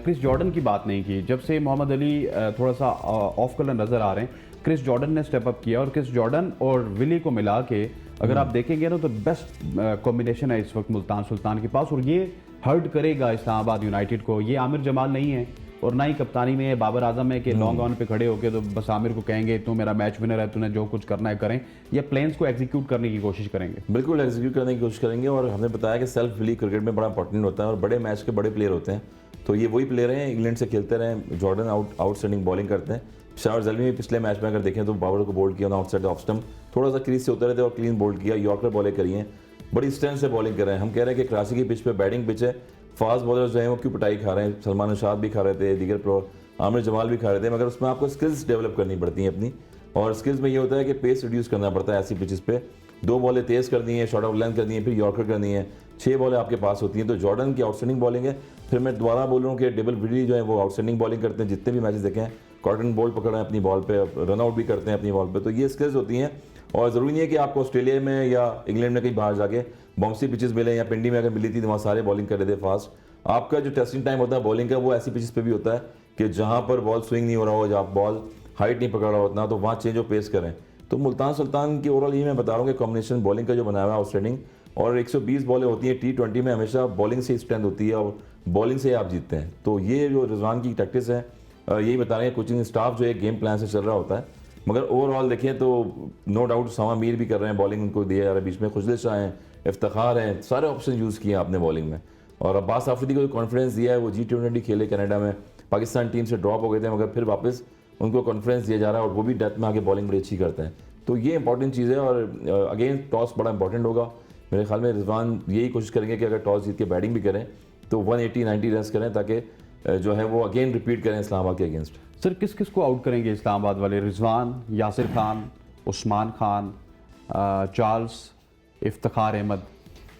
क्रिस जॉर्डन की बात नहीं की, जब से मोहम्मद अली थोड़ा सा ऑफ कलर नज़र आ रहे हैं, क्रिस जॉर्डन ने स्टेप अप किया और क्रिस जॉर्डन और विली को मिला के अगर आप देखेंगे ना तो बेस्ट कॉम्बिनेशन है इस वक्त मुल्तान सुल्तान के पास, और ये हर्ट करेगा इस्लामाबाद यूनाइटेड को। ये आमिर जमाल नहीं है और ना ही कप्तानी में बाबर आजम है कि लॉन्ग ऑन पे खड़े होके तो बस आमिर को कहेंगे तो मेरा मैच विनर है, तूने जो कुछ करना है करें, या प्लेन्स को एग्जीक्यूट करने की कोशिश करेंगे। बिल्कुल एग्जीक्यूट करने की कोशिश करेंगे, और हमने बताया कि सेल्फ बिलीव क्रिकेट में बड़ा इंपॉर्टेंट होता है और बड़े मैच के बड़े प्लेयर होते हैं। तो ये वही प्लेयर हैं, इंग्लैंड से खेलते रहे, जॉर्डन आउटस्टैंडिंग बॉलिंग करते हैं। शाह जलमी में पिछले मैच में अगर देखें तो बाबर को बोल्ड किया आउटसाइड ऑफ स्टंप, थोड़ा सा क्रीज से उतरे थे और क्लीन बोल्ड किया, यॉर्कर बॉलिंग करी है, बड़ी स्ट्रेंथ से बॉलिंग कर रहे हैं। हम कह रहे हैं कि कराची की पिच पे बैटिंग पिच है, फास्ट बॉलर जो है वो क्यों पिटाई खा रहे हैं, सलमान निशाद भी खा रहे थे, दीगर प्लेयर आमिर जमाल भी खा रहे थे, मगर उसमें आपको स्किल्स डेवलप करनी पड़ती हैं अपनी, और स्किल्स में ये होता है कि पेस रिड्यूस करना पड़ता है ऐसी पिचेस पे। 2 बॉलें तेज़ करनी है, शॉर्ट ऑफ लेंथ करनी है, फिर यॉर्कर करनी है, 6 बॉलें आपके पास होती हैं। तो जॉर्डन की आउटस्टैंडिंग बॉलिंग है। फिर मैं दोबारा बोल रहा हूँ कि डेबल विडी जो है वो आउटस्टैंडिंग बॉलिंग करते हैं, जितने भी मैचेस देखे हैं, कॉटन बॉल पकड़ रहे हैं अपनी बॉल पे, रन आउट भी करते हैं अपनी बॉल पे। तो ये स्किल्स होती हैं, और ज़रूरी नहीं है कि आपको ऑस्ट्रेलिया में या इंग्लैंड में कहीं बाहर जाके बाउंसी पिचेस मिले, या पिंडी में अगर मिली थी तो वहाँ सारे बॉलिंग कर रहे थे फास्ट। आपका जो टेस्टिंग टाइम होता है बॉलिंग का, वो ऐसी पिचेस पे भी होता है कि जहाँ पर बॉल स्विंग नहीं हो रहा हो, जहाँ बॉल हाइट नहीं पकड़ रहा हो उतना, तो वहाँ चेंज ऑफ पेस करें। तो मुल्तान सुल्तान की ओवरऑल ये मैं बता रहा हूँ कि कॉम्बिनेशन बॉलिंग का जो बनाया हुआ है आउटस्टैंडिंग, और 120 बॉलें होती हैं T20 में, हमेशा बॉलिंग से स्ट्रेंथ होती है और बॉलिंग से आप जीतते हैं। तो ये जो रिजवान की टैक्टिस है, यही बता रहे हैं, कोचिंग स्टाफ जो है गेम प्लान से चल रहा होता है। मगर ओवरऑल देखें तो नो डाउट समा मीर भी कर रहे हैं, बॉलिंग उनको दिया जा रहा है, बीच में खुजले शाह हैं, इफ्तिखार हैं, सारे ऑप्शन यूज़ किए आपने बॉलिंग में। और अब्बास आफरीदी को जो कॉन्फिडेंस दिया है, वो G20 खेले कनाडा में, पाकिस्तान टीम से ड्रॉप हो गए थे, मगर फिर वापस उनको कॉन्फिडेंस दिया जा रहा है, और वो भी डेथ में आगे बॉलिंग बड़ी अच्छी करते हैं। तो ये इंपॉर्टेंट चीज़ है, और अगेन टॉस बड़ा इंपॉर्टेंट होगा। मेरे ख्याल में रिजवान यही कोशिश करेंगे कि अगर टॉस जीत के बैटिंग भी करें तो 180-90 रन करें, ताकि जो है वो अगेन रिपीट करें इस्लामाबाद के अगेंस्ट। सर, किस किस को आउट करेंगे इस्लामाबाद वाले? रिजवान, यासिर खान, उस्मान खान, चार्ल्स, इफ्तिखार अहमद,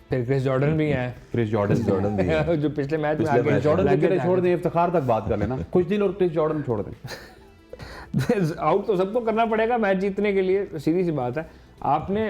फिर क्रिस जॉर्डन भी है, क्रिस जॉर्डन भी है। जो पिछले मैच में पिछले आगे मैच जॉर्डन के छोड़ दें, इफ्तिखार तक बात कर लेना कुछ दिन, और क्रिस जॉर्डन छोड़ दें। आउट तो सबको करना पड़ेगा मैच जीतने के लिए, सीधी सी बात है। आपने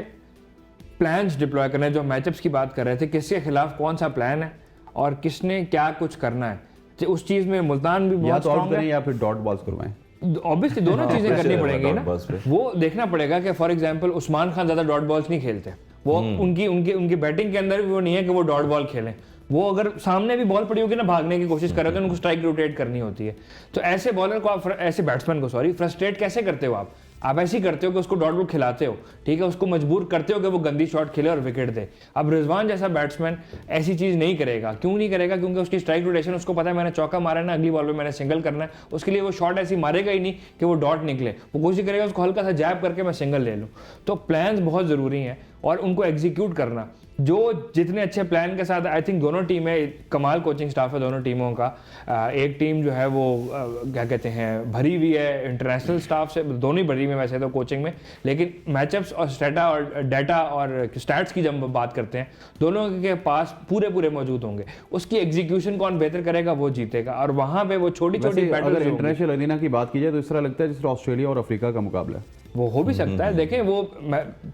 प्लान्स डिप्लॉय करने, जो मैचअप्स की बात कर रहे थे, किसके खिलाफ कौन सा प्लान है और किसने क्या कुछ करना है, तो उस चीज़ में मुल्तान भी या बहुत तो आउट स्ट्रांग करें है। या फिर डॉट बॉल्स करवाएं। ऑब्वियसली दोनों चीजें pressure करनी है पड़ेंगी dot ना। balls पे। वो देखना पड़ेगा कि फॉर एग्जांपल उस्मान खान ज्यादा डॉट बॉल्स नहीं खेलते, वो उनकी बैटिंग के अंदर भी वो नहीं है कि वो डॉट बॉल खेलें। वो अगर सामने भी बॉल पड़ी होगी ना, भागने की कोशिश कर रहे हो तो उनको स्ट्राइक रोटेट करनी होती है। तो ऐसे बॉलर को आप, ऐसे बैट्समैन को फ्रस्ट्रेट कैसे करते हो आप ऐसे ही करते हो कि उसको डॉट बॉल खिलाते हो, ठीक है, उसको मजबूर करते हो कि वो गंदी शॉट खेले और विकेट दे। अब रिजवान जैसा बैट्समैन ऐसी चीज नहीं करेगा। क्यों नहीं करेगा? क्योंकि उसकी स्ट्राइक रोटेशन, उसको पता है मैंने चौका मारा है ना, अगली बॉल पे मैंने सिंगल करना है, उसके लिए वो शॉट ऐसी मारेगा ही नहीं कि वो डॉट निकले। वो कोशिश करेगा उसको हल्का सा जैब करके मैं सिंगल ले लूँ। तो प्लान्स बहुत ज़रूरी हैं और उनको एग्जीक्यूट करना। जो जितने अच्छे प्लान के साथ, आई थिंक दोनों टीमें, कमाल कोचिंग स्टाफ है दोनों टीमों का। एक टीम जो है वो क्या कहते हैं, भरी हुई है इंटरनेशनल स्टाफ से, दोनों ही भरी हुई है वैसे तो कोचिंग में, लेकिन मैचअप्स और डाटा और स्टैट्स की जब बात करते हैं, दोनों के पास पूरे मौजूद होंगे। उसकी एग्जीक्यूशन कौन बेहतर करेगा वो जीतेगा। और वहाँ पे वो छोटी छोटी अगर इंटरनेशनल अरीना की बात की जाए तो इस तरह लगता है जिस तरह ऑस्ट्रेलिया और अफ्रीका का मुकाबला है। वो हो भी सकता है। देखें वो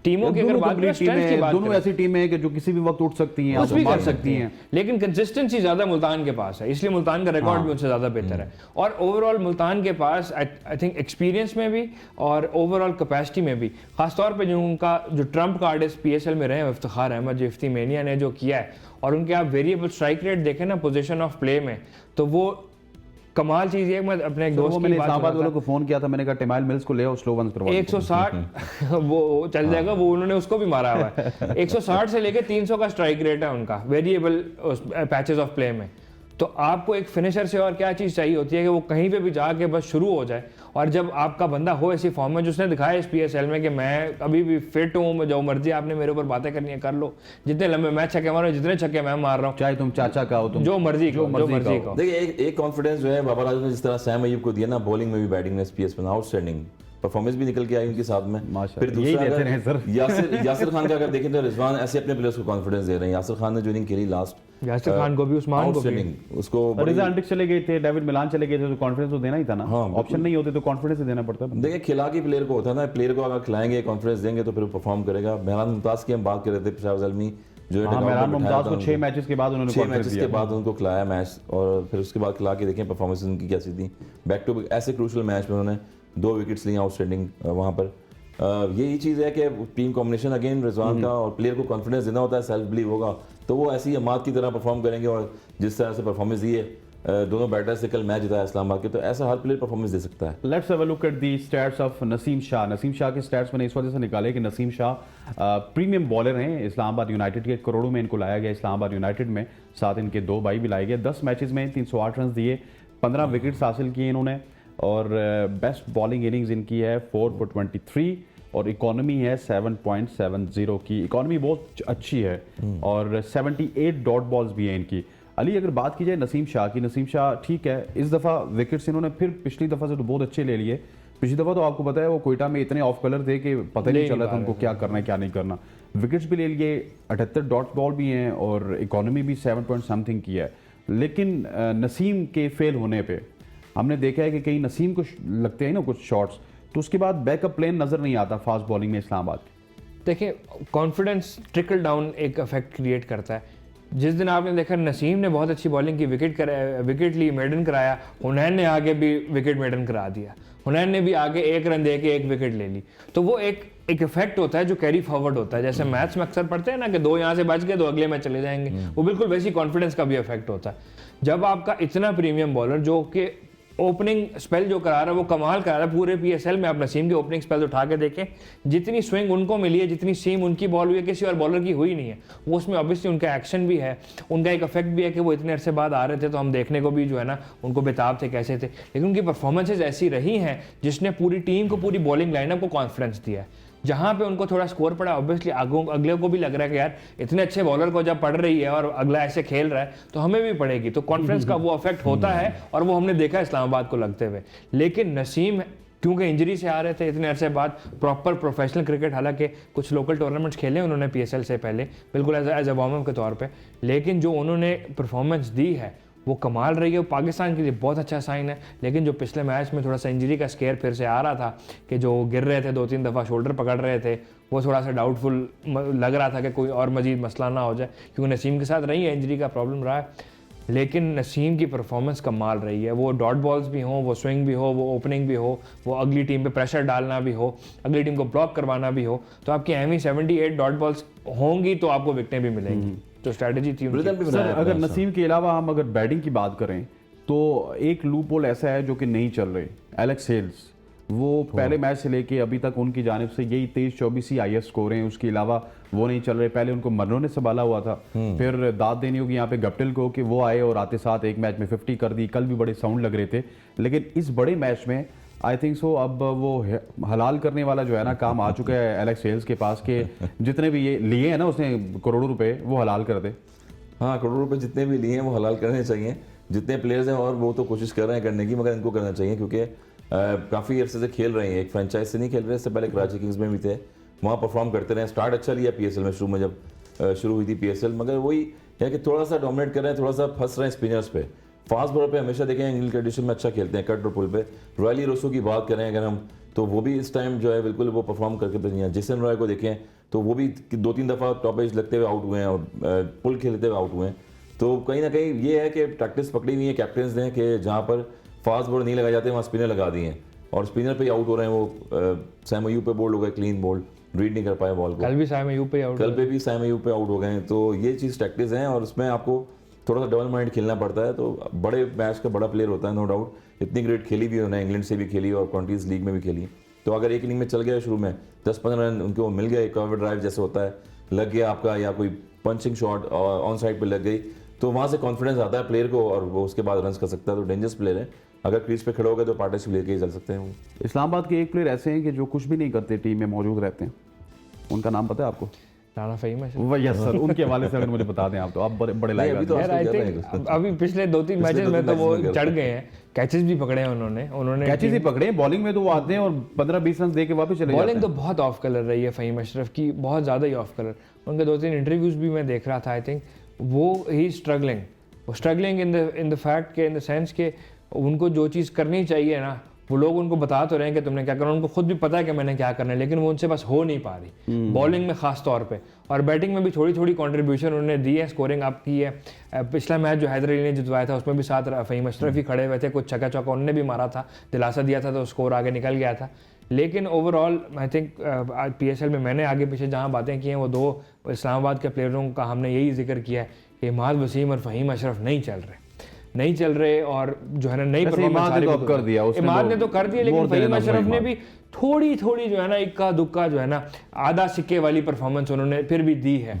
टीमों की अगर बात करें, स्ट्रेंथ की बात दोनों ऐसी टीमें हैं कि जो किसी भी वक्त उठ सकती हैं, कुछ भी मार कर सकती हैं, लेकिन कंसिस्टेंसी ज्यादा मुल्तान के पास है, इसलिए मुल्तान का रिकॉर्ड भी उनसे ज्यादा बेहतर है। और ओवरऑल मुल्तान के पास आई थिंक एक्सपीरियंस में भी और ओवरऑल कैपेसिटी में भी, खासतौर पे जो उनका जो ट्रम्प कार्ड इस PSL में रहे हैं इफ्तिखार अहमद, जो इफ्ती मेनिया ने जो किया है, और उनके आप वेरिएबल स्ट्राइक रेट देखें ना पोजीशन ऑफ प्ले में, तो वो कमाल चीज है। मैं अपने एक दोस्त मैंने इस्लामाबाद वालों को फोन किया था, मैंने कहा टिमाइल मिल्स को ले आओ, स्लो वंस करवाओ। 160 वो चल जाएगा, वो उन्होंने उसको भी मारा हुआ है। 160 से लेके 300 का स्ट्राइक रेट है उनका वेरिएबल पैचेस ऑफ प्ले में। तो आपको एक फिनिशर से और क्या चीज़ चाहिए होती है कि वो कहीं पे भी जाके बस शुरू हो जाए। और जब आपका बंदा हो ऐसी फॉर्म में, जो उसने दिखाया इस PSL में कि मैं अभी भी फिट हूँ, जो मर्जी आपने मेरे ऊपर बातें करनी है कर लो, जितने लंबे मैं छक्के मार रहा हूँ, जितने छक्के मैं मार रहा हूँ, चाहे तुम चाचा का हो, तुम जो मर्जी कहो। देखिए एक कॉन्फिडेंस जो है बाबर आजम ने जिस तरह सैम अयूब को दिया ना, बॉलिंग में भी बैटिंग में PS में आउटस्टैंडिंग परफॉर्मेंस भी निकल के आई उनके साथ में। माशाल्लाह, फिर यही दूसरा देते अगर रहे सर। यासिर खान का अगर देखें तो रिजवान ऐसे अपने प्लेयर्स को कॉन्फिडेंस दे रहे हैं। यासिर खान ने जो इनिंग खेली लास्ट, यासिर खान को भी, उस्मान को भी, आउटस्टैंडिंग, उसको बड़ी- रिजा एंड्रिक्स चले गए थे, डेविड मिलान चले गए थे, तो कॉन्फिडेंस तो देना ही था ना। हाँ, ऑप्शन नहीं होते तो कॉन्फिडेंस ही देना पड़ता है। देखिए खिला के प्लेयर को होता है ना, प्लेयर को अगर खिलाएंगे कॉन्फिडेंस देंगे तो फिर परफॉर्म करेगा। मेहरान मुमताज की हम बात कर रहे थे, पेशावर ज़ल्मी जो हाँ, मेहरान मुमताज को 6 मैचेस के बाद उन्होंने 6 कॉन्फिडेंस मैचेस दिया। के बाद उनको खिलाया मैच, और फिर उसके बाद खिला के देखें परफॉर्मेंस उनकी कैसी थी। बैक टू बैक ऐसे क्रूशल मैच में उन्होंने 2 विकेट्स ली आउटस्टैंडिंग वहाँ पर। यही चीज़ है कि टीम कॉम्बिनेशन अगेन रिजवान का, और प्लेयर को कॉन्फिडेंस देना होता है, सेल्फ बिलीव होगा तो वो ऐसी अमाद की तरह परफॉर्म करेंगे। और जिस तरह से परफॉर्मेंस दी है दोनों बैटर्स से कल मैच जिताया इस्लामाबाद के, तो ऐसा हर प्लेयर परफॉर्मेंस दे सकता है। Let's have a look at the stats of Naseem Shah. Naseem Shah के स्टैट्स मैंने इस वजह से निकाले कि नसीम शाह प्रीमियम बॉलर हैं इस्लामाबाद यूनाइटेड के। करोड़ों में इनको लाया गया इस्लामाबाद यूनाइटेड में, साथ इनके 2 भाई भी लाए गए। 10 मैचेस में 308 रन दिए, 15 विकेट्स हासिल किए इन्होंने, और बेस्ट बॉलिंग इनिंग्स इनकी है 4 for 23, और इकोनॉमी है 7.70 की। इकोनॉमी बहुत अच्छी है, और 78 डॉट बॉल्स भी हैं इनकी। अली, अगर बात की जाए नसीम शाह की, नसीम शाह ठीक है, इस दफ़ा विकेट्स इन्होंने फिर पिछली दफ़ा से तो बहुत अच्छे ले लिए। पिछली दफ़ा तो आपको पता है वो कोयटा में इतने ऑफ कलर थे कि पता ही नहीं चल रहा था उनको क्या करना है क्या नहीं करना। विकेट्स भी ले लिए, 78 डॉट बॉल भी हैं, और इकोनॉमी भी 7 point something की है। लेकिन नसीम के फेल होने पे हमने देखा है कि कहीं नसीम को लगते हैं ना कुछ शॉट्स, तो उसके बाद बैकअप प्लान नज़र नहीं आता फास्ट बॉलिंग में इस्लामाबाद। देखिए कॉन्फिडेंस ट्रिकल डाउन एक इफेक्ट क्रिएट करता है। जिस दिन आपने देखा नसीम ने बहुत अच्छी बॉलिंग की, विकेट ली, मेडन कराया, हुनैन ने आगे भी विकेट मेडन करा दिया, हुनैन ने भी आगे 1 रन दे के 1 विकेट ले ली, तो वो एक इफेक्ट होता है जो कैरी फॉरवर्ड होता है। जैसे मैथ्स में अक्सर पढ़ते हैं ना कि 2 यहाँ से बच गए तो अगले मैच चले जाएंगे, वो बिल्कुल वैसी कॉन्फिडेंस का भी इफेक्ट होता है। जब आपका इतना प्रीमियम बॉलर जो कि ओपनिंग स्पेल जो करा रहा है वो कमाल करा रहा है पूरे PSL में, आप नसीम के ओपनिंग स्पेल उठा के देखें, जितनी स्विंग उनको मिली है, जितनी सीम उनकी बॉल हुई है, किसी और बॉलर की हुई नहीं है। वो उसमें ऑब्वियसली उनका एक्शन भी है, उनका एक इफेक्ट भी है कि वो इतने अरसे बाद आ रहे थे, तो हम देखने को भी जो है ना उनको बेताब थे कैसे थे, लेकिन उनकी परफॉर्मेंसेज ऐसी रही हैं जिसने पूरी टीम को, पूरी बॉलिंग लाइनअप को कॉन्फिडेंस दिया है। जहाँ पे उनको थोड़ा स्कोर पड़ा, ऑब्वियसली अगले को भी लग रहा है कि यार इतने अच्छे बॉलर को जब पड़ रही है और अगला ऐसे खेल रहा है तो हमें भी पड़ेगी, तो कॉन्फिडेंस का वो इफेक्ट होता है, और वो हमने देखा इस्लामाबाद को लगते हुए। लेकिन नसीम क्योंकि इंजरी से आ रहे थे इतने अरसे बाद, प्रॉपर प्रोफेशनल क्रिकेट, हालांकि कुछ लोकल टूर्नामेंट्स खेले उन्होंने PSL से पहले बिल्कुल एज अ वार्म अप के तौर पे, लेकिन जो उन्होंने परफॉर्मेंस दी है वो कमाल रही है। वो पाकिस्तान के लिए बहुत अच्छा साइन है। लेकिन जो पिछले मैच में थोड़ा सा इंजरी का स्केयर फिर से आ रहा था कि जो गिर रहे थे 2-3 दफ़ा, शोल्डर पकड़ रहे थे, वो थोड़ा सा डाउटफुल लग रहा था कि कोई और मजीद मसला ना हो जाए, क्योंकि नसीम के साथ रही है, इंजरी का प्रॉब्लम रहा है। लेकिन नसीम की परफॉर्मेंस कमाल रही है, वो डॉट बॉल्स भी हों, वो स्विंग भी हो, वो ओपनिंग भी हो, वो अगली टीम पे प्रेशर डालना भी हो, अगली टीम को ब्लॉक करवाना भी हो, तो आपकी एमी 78 डॉट बॉल्स होंगी तो आपको विकेटें भी मिलेंगी। तो स्ट्रैटेजी थी उनकी। सर, अगर नसीम के अलावा हम अगर बैटिंग की बात करें तो एक लूप होल ऐसा है जो कि नहीं चल रही। एलेक्स हेल्स, वो पहले मैच से लेके अभी तक उनकी जानिब से यही 23-24 ही IS स्कोर हैं, उसके अलावा वो नहीं चल रहे। पहले उनको मर्नो ने संभाला हुआ था, फिर दाद देनी होगी यहाँ पे गप्टिल को कि वो आए और आते साथ एक मैच में 50 कर दी, कल भी बड़े साउंड लग रहे थे। लेकिन इस बड़े मैच में आई थिंक सो अब वो हलाल करने वाला जो है ना काम आ चुका है एलेक्स हेल्स के पास, के जितने भी ये लिए हैं ना उसने करोड़ों रुपए, वो हलाल कर दे। हाँ, करोड़ों रुपए जितने भी लिए हैं वो हलाल करने चाहिए, जितने प्लेयर्स हैं, और वो तो कोशिश कर रहे हैं करने की, मगर इनको करना चाहिए क्योंकि काफ़ी अर्से से खेल रहे हैं, एक फ्रेंचाइज से नहीं खेल रहे, इससे पहले कराची किंग्स में भी थे, वहाँ परफॉर्म करते रहे। स्टार्ट अच्छा लिया PSL में, शुरू में जब शुरू हुई थी PSL, मगर वही है कि थोड़ा सा डोमिनेट कर रहे हैं, थोड़ा सा फंस रहे हैं स्पिनर्स पे। फास्ट बॉलर पे हमेशा देखें इंग्लैंड कंडीशन में अच्छा खेलते हैं, कट और पुल पे। रॉयली रोसो की बात करें अगर हम, तो वो भी इस टाइम जो है बिल्कुल वो परफॉर्म करके तो नहीं है। जेसन रॉय को देखें तो वो भी 2-3 दफ़ा टॉप एज लगते हुए आउट हुए हैं और पुल खेलते हुए आउट हुए हैं। तो कहीं ना कहीं ये है कि प्रैक्टिस पकड़ी हुई है कैप्टन्स ने कि जहाँ पर फास्ट बॉलर नहीं लगाए जाते वहाँ स्पिनर लगा दिए हैं, और स्पिनर पे ही आउट हो रहे हैं। वो सैम अयूब पे बोल्ड हो गए, क्लीन बोल्ड, रीड नहीं कर पाए बॉल को। कल भी सैम अयूब पे आउट, कल पे भी सैम अयूब पे आउट हो गए हैं। तो ये चीज़ टैक्टिस हैं, और उसमें आपको थोड़ा सा डबल माइंड खेलना पड़ता है। तो बड़े मैच का बड़ा प्लेयर होता है, नो डाउट। इतनी ग्रेट खेली भी उन्होंने, इंग्लैंड से भी खेली और कॉन्ट्रीज लीग में भी खेली। तो अगर एक इनिंग में चल गया शुरू में 10-15 रन उनको मिल गया, कवर ड्राइव जैसे होता है लग गया आपका, या कोई पंचिंग शॉट ऑन साइड पे लग गई, तो वहाँ से कॉन्फिडेंस आता है प्लेयर को और वो उसके बाद रन कर सकता है। तो डेंजरस प्लेयर है, अगर क्रीज पे खड़े होगा तो पार्टनरशिप लेके ही चल सकते हैं वो। इस्लामाबाद के एक प्लेयर ऐसे हैं कि जो कुछ भी नहीं करते, टीम में मौजूद रहते हैं, उनका नाम पता है आपको? राणा फ़हीम है। वह यस सर, उनके हवाले से अगर मुझे बता दें आप, तो आप बड़े बड़े लाइक अभी तो यार आई आजकल कर रहे थिंक हैं। अभी पिछले 2-3 मैचेस में तो वो चढ़ गए हैं, कैचेस भी पकड़े हैं उन्होंने कैचेस ही पकड़े, बॉलिंग में तो वो आते हैं और 15-20 रन दे के वापस चले जाते बॉलिंग हैं। तो बहुत ऑफ कलर रही है फ़हीम अशरफ की, बहुत ज़्यादा ही ऑफ कलर। उनके 2-3 इंटरव्यूज भी मैं देख रहा था, आई थिंक वो ही स्ट्रगलिंग इन द फैक्ट के इन द सेंस के उनको जो चीज़ करनी चाहिए ना, वो लोग उनको बता तो रहे हैं कि तुमने क्या करना, उनको खुद भी पता है कि मैंने क्या करना है, लेकिन वो उनसे बस हो नहीं पा रही बॉलिंग में खास तौर पे। और बैटिंग में भी थोड़ी थोड़ी कंट्रीब्यूशन उन्होंने दी है, स्कोरिंग अप की है। पिछला मैच जो हैदर अली ने जितवाया था उसमें भी साथ फ़हीम अशरफ ही खड़े हुए थे, कुछ छक्का चौका उन्होंने भी मारा था, दिलासा दिया था तो स्कोर आगे निकल गया था। लेकिन ओवरऑल आई थिंक आज PSL में मैंने आगे पीछे जहाँ बातें की हैं वो दो इस्लामाबाद के प्लेयरों का हमने यही जिक्र किया है कि इमाद वसीम और फ़हीम अशरफ नहीं चल रहे और जो है ना नई इमाद ने तो अब कर दिया, उसने इमाद तो ने तो कर दिया, लेकिन more than Faheem enough Ashraf ने इमाद। भी थोड़ी थोड़ी जो है ना इक्का दुक्का जो है ना आधा सिक्के वाली परफॉर्मेंस उन्होंने फिर भी दी है।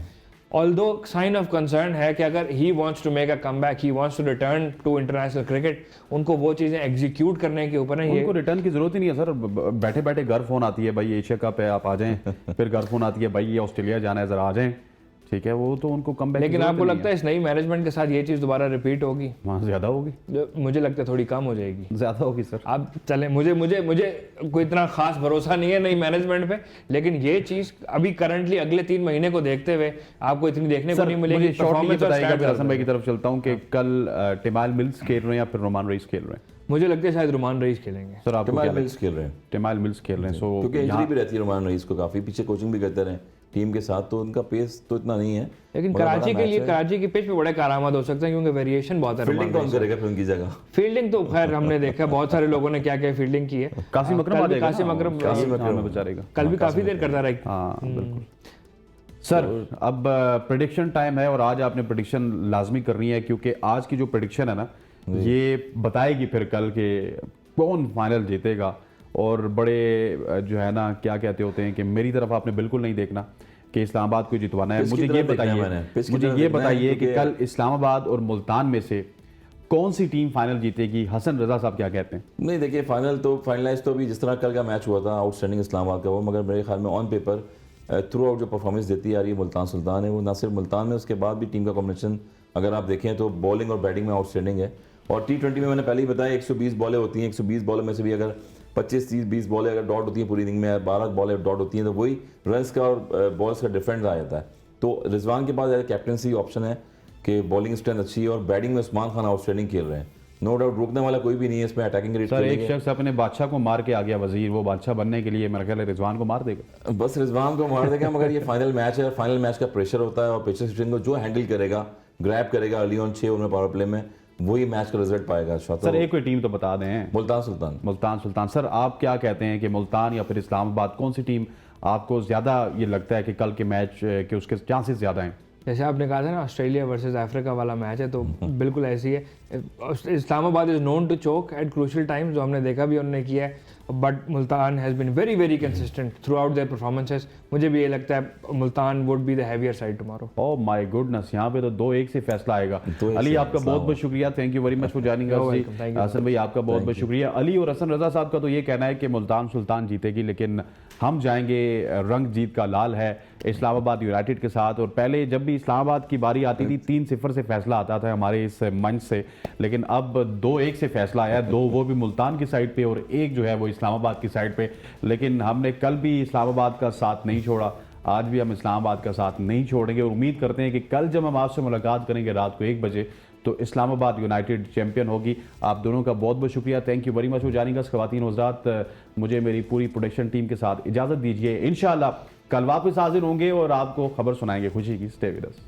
ऑल्दो साइन ऑफ कंसर्न है कि अगर he wants to make a comeback, he wants to return to international cricket, उनको वो चीज़ें एग्जीक्यूट करने के ऊपर है। उनको रिटर्न की जरूरत ही नहीं है सर, बैठे बैठे घर फोन आती है, भाई एशिया कप है आप आ जाएं, फिर घर फोन आती है, भाई ये ऑस्ट्रेलिया जाना है जरा आ जाएं, ठीक है, वो तो उनको कम बैक। लेकिन आपको लगता है इस नई मैनेजमेंट के साथ ये चीज़ दोबारा रिपीट होगी? वहाँ ज्यादा होगी, मुझे लगता है थोड़ी कम हो जाएगी। ज्यादा होगी सर। आप चले, मुझे कोई इतना खास भरोसा नहीं है नई मैनेजमेंट पे, लेकिन ये चीज अभी करंटली अगले 3 महीने को देखते हुए आपको इतनी देखने को नहीं मिलेगी। मुझे शॉर्टली परफॉर्मेंस और बताइएगा, स्टैट्स फिर हसन भाई की तरफ चलता हूँ कि कल टिमाल मिल्स खेल रहे हैं या फिर रोमान रईस खेल रहे हैं? मुझे लगता है शायद रुमान रईस खेलेंगे। सर आपको क्या टिमाल लगता मिल्स खेल रहे हैं, है? टिमाल मिल्स खेल रहे हैं, सो क्योंकि इंजरी भी रहती है रुमान रईस को, काफी पीछे कोचिंग भी करते रहे टीम के साथ, तो उनका पेस तो इतना नहीं है। लेकिन बड़ा कराची बड़ा के लिए मैच है। कराची की पिच पे बड़े कारआमद हो सकते हैं क्योंकि वेरिएशन बहुत है। फील्डिंग कौन करेगा फिर उनकी जगह? फील्डिंग तो खैर हमने देखा बहुत सारे लोगों ने क्या क्या फील्डिंग की है। कासिम अकरम आ जाएगा, कासिम अकरम बेचारेगा कल भी काफी देर करता रहा। हाँ बिल्कुल। सर अब प्रेडिक्शन टाइम है और आज आपने प्रेडिक्शन लाजमी करनी है, क्योंकि आज की जो प्रेडिक्शन है ना ये बताएगी फिर कल के कौन फाइनल जीतेगा। और बड़े जो है ना क्या कहते होते हैं कि मेरी तरफ आपने बिल्कुल नहीं देखना कि इस्लामाबाद को जितवाना है। पिच की मुझे तरफ ये देखना है बताइए, मैंने, पिच की मुझे तरफ ये देखना है, बताइए कि क्योंकि- कल इस्लामाबाद और मुल्तान में से कौन सी टीम फाइनल जीतेगी? हसन रजा साहब क्या कहते हैं? नहीं देखिए, फाइनलाइज तो अभी जिस तरह कल का मैच हुआ था आउटस्टैंडिंग इस्लामाबाद का वो, मगर मेरे ख्याल में ऑन पेपर थ्रू आउट जो परफॉर्मेंस देती आ रही है मुल्तान सुल्तान है, वो ना सिर्फ मुल्तान में, उसके बाद भी टीम का कॉम्बिनेशन अगर आप देखें तो बॉलिंग और बैटिंग में आउटस्टैंडिंग है। और T20 में मैंने पहले ही बताया 120 बॉलें होती हैं, 120 बॉलों में से भी अगर 25-30-20 बॉलें अगर डॉट होती हैं पूरी इनिंग में, 12 बॉलें डॉट होती हैं, तो वही रन्स का और बॉल्स का डिफरेंस आ जाता है। तो रिजवान के पास कैप्टनसी ऑप्शन है कि बॉलिंग स्ट्रेंथ अच्छी है और बैटिंग में उस्मान खान आउटस्टैंडिंग खेल रहे हैं, नो डाउट रोकने वाला कोई भी नहीं है इसमें, अटैकिंग रेट सर एक शख्स अपने बादशाह को मार के आ गया वजीर, वो बादशाह बनने के लिए मेरा ख्याल है रिजवान को मार देगा। बस रिजवान को मार देगा, मगर ये फाइनल मैच है, फाइनल मैच का प्रेशर होता है और पिचर सिचुएशन को जो हैंडल करेगा, ग्रैब करेगा अर्ली ऑन 6 ओवर में पावर प्ले में, वही मैच का रिजल्ट पाएगा। सर एक कोई टीम तो बता दें। मुल्तान सुल्तान। मुल्तान सुल्तान। सर आप क्या कहते हैं कि मुल्तान या फिर इस्लामाबाद, कौन सी टीम आपको ज्यादा ये लगता है कि कल के मैच के उसके चांसेस ज्यादा हैं? जैसे आपने कहा था ना ऑस्ट्रेलिया वर्सेस अफ्रीका वाला मैच है, तो बिल्कुल ऐसी है। Islamabad is known to choke at crucial times, जो हमने देखा भी उन्होंने किया है, but Multan has been very very consistent throughout their performances. मुझे भी ये लगता है Multan would be the heavier side tomorrow. Oh my goodness, यहाँ पे तो 2-1 से फैसला आएगा। 2-1 अली से आपका बहुत बहुत शुक्रिया, thank you very much for joining us ji. welcome, thank you. Hasan भाई आपका बहुत बहुत शुक्रिया। अली और हसन रजा साहब का तो ये कहना है कि मुल्तान सुल्तान जीतेगी, लेकिन हम जाएंगे, रंग जीत का लाल है इस्लामाबाद यूनाइटेड के साथ। और पहले जब भी इस्लामाबाद की बारी आती थी 3-0 से फैसला आता था हमारे इस मंच से, लेकिन अब 2-1 से फैसला आया, 2 वो भी मुल्तान की साइड पे और 1 जो है वो इस्लामाबाद की साइड पे। लेकिन हमने कल भी इस्लामाबाद का साथ नहीं छोड़ा, आज भी हम इस्लामाबाद का साथ नहीं छोड़ेंगे और उम्मीद करते हैं कि कल जब हम आपसे मुलाकात करेंगे रात को 1 बजे तो इस्लामाबाद यूनाइटेड चैंपियन होगी। आप दोनों का बहुत बहुत शुक्रिया, thank you very much for joining अस। ख़वातीन हज़रात, मुझे मेरी पूरी प्रोडक्शन टीम के साथ इजाज़त दीजिए। इंशाल्लाह कल वापस हाजिर होंगे और आपको खबर सुनाएंगे खुशी की। Stay with us.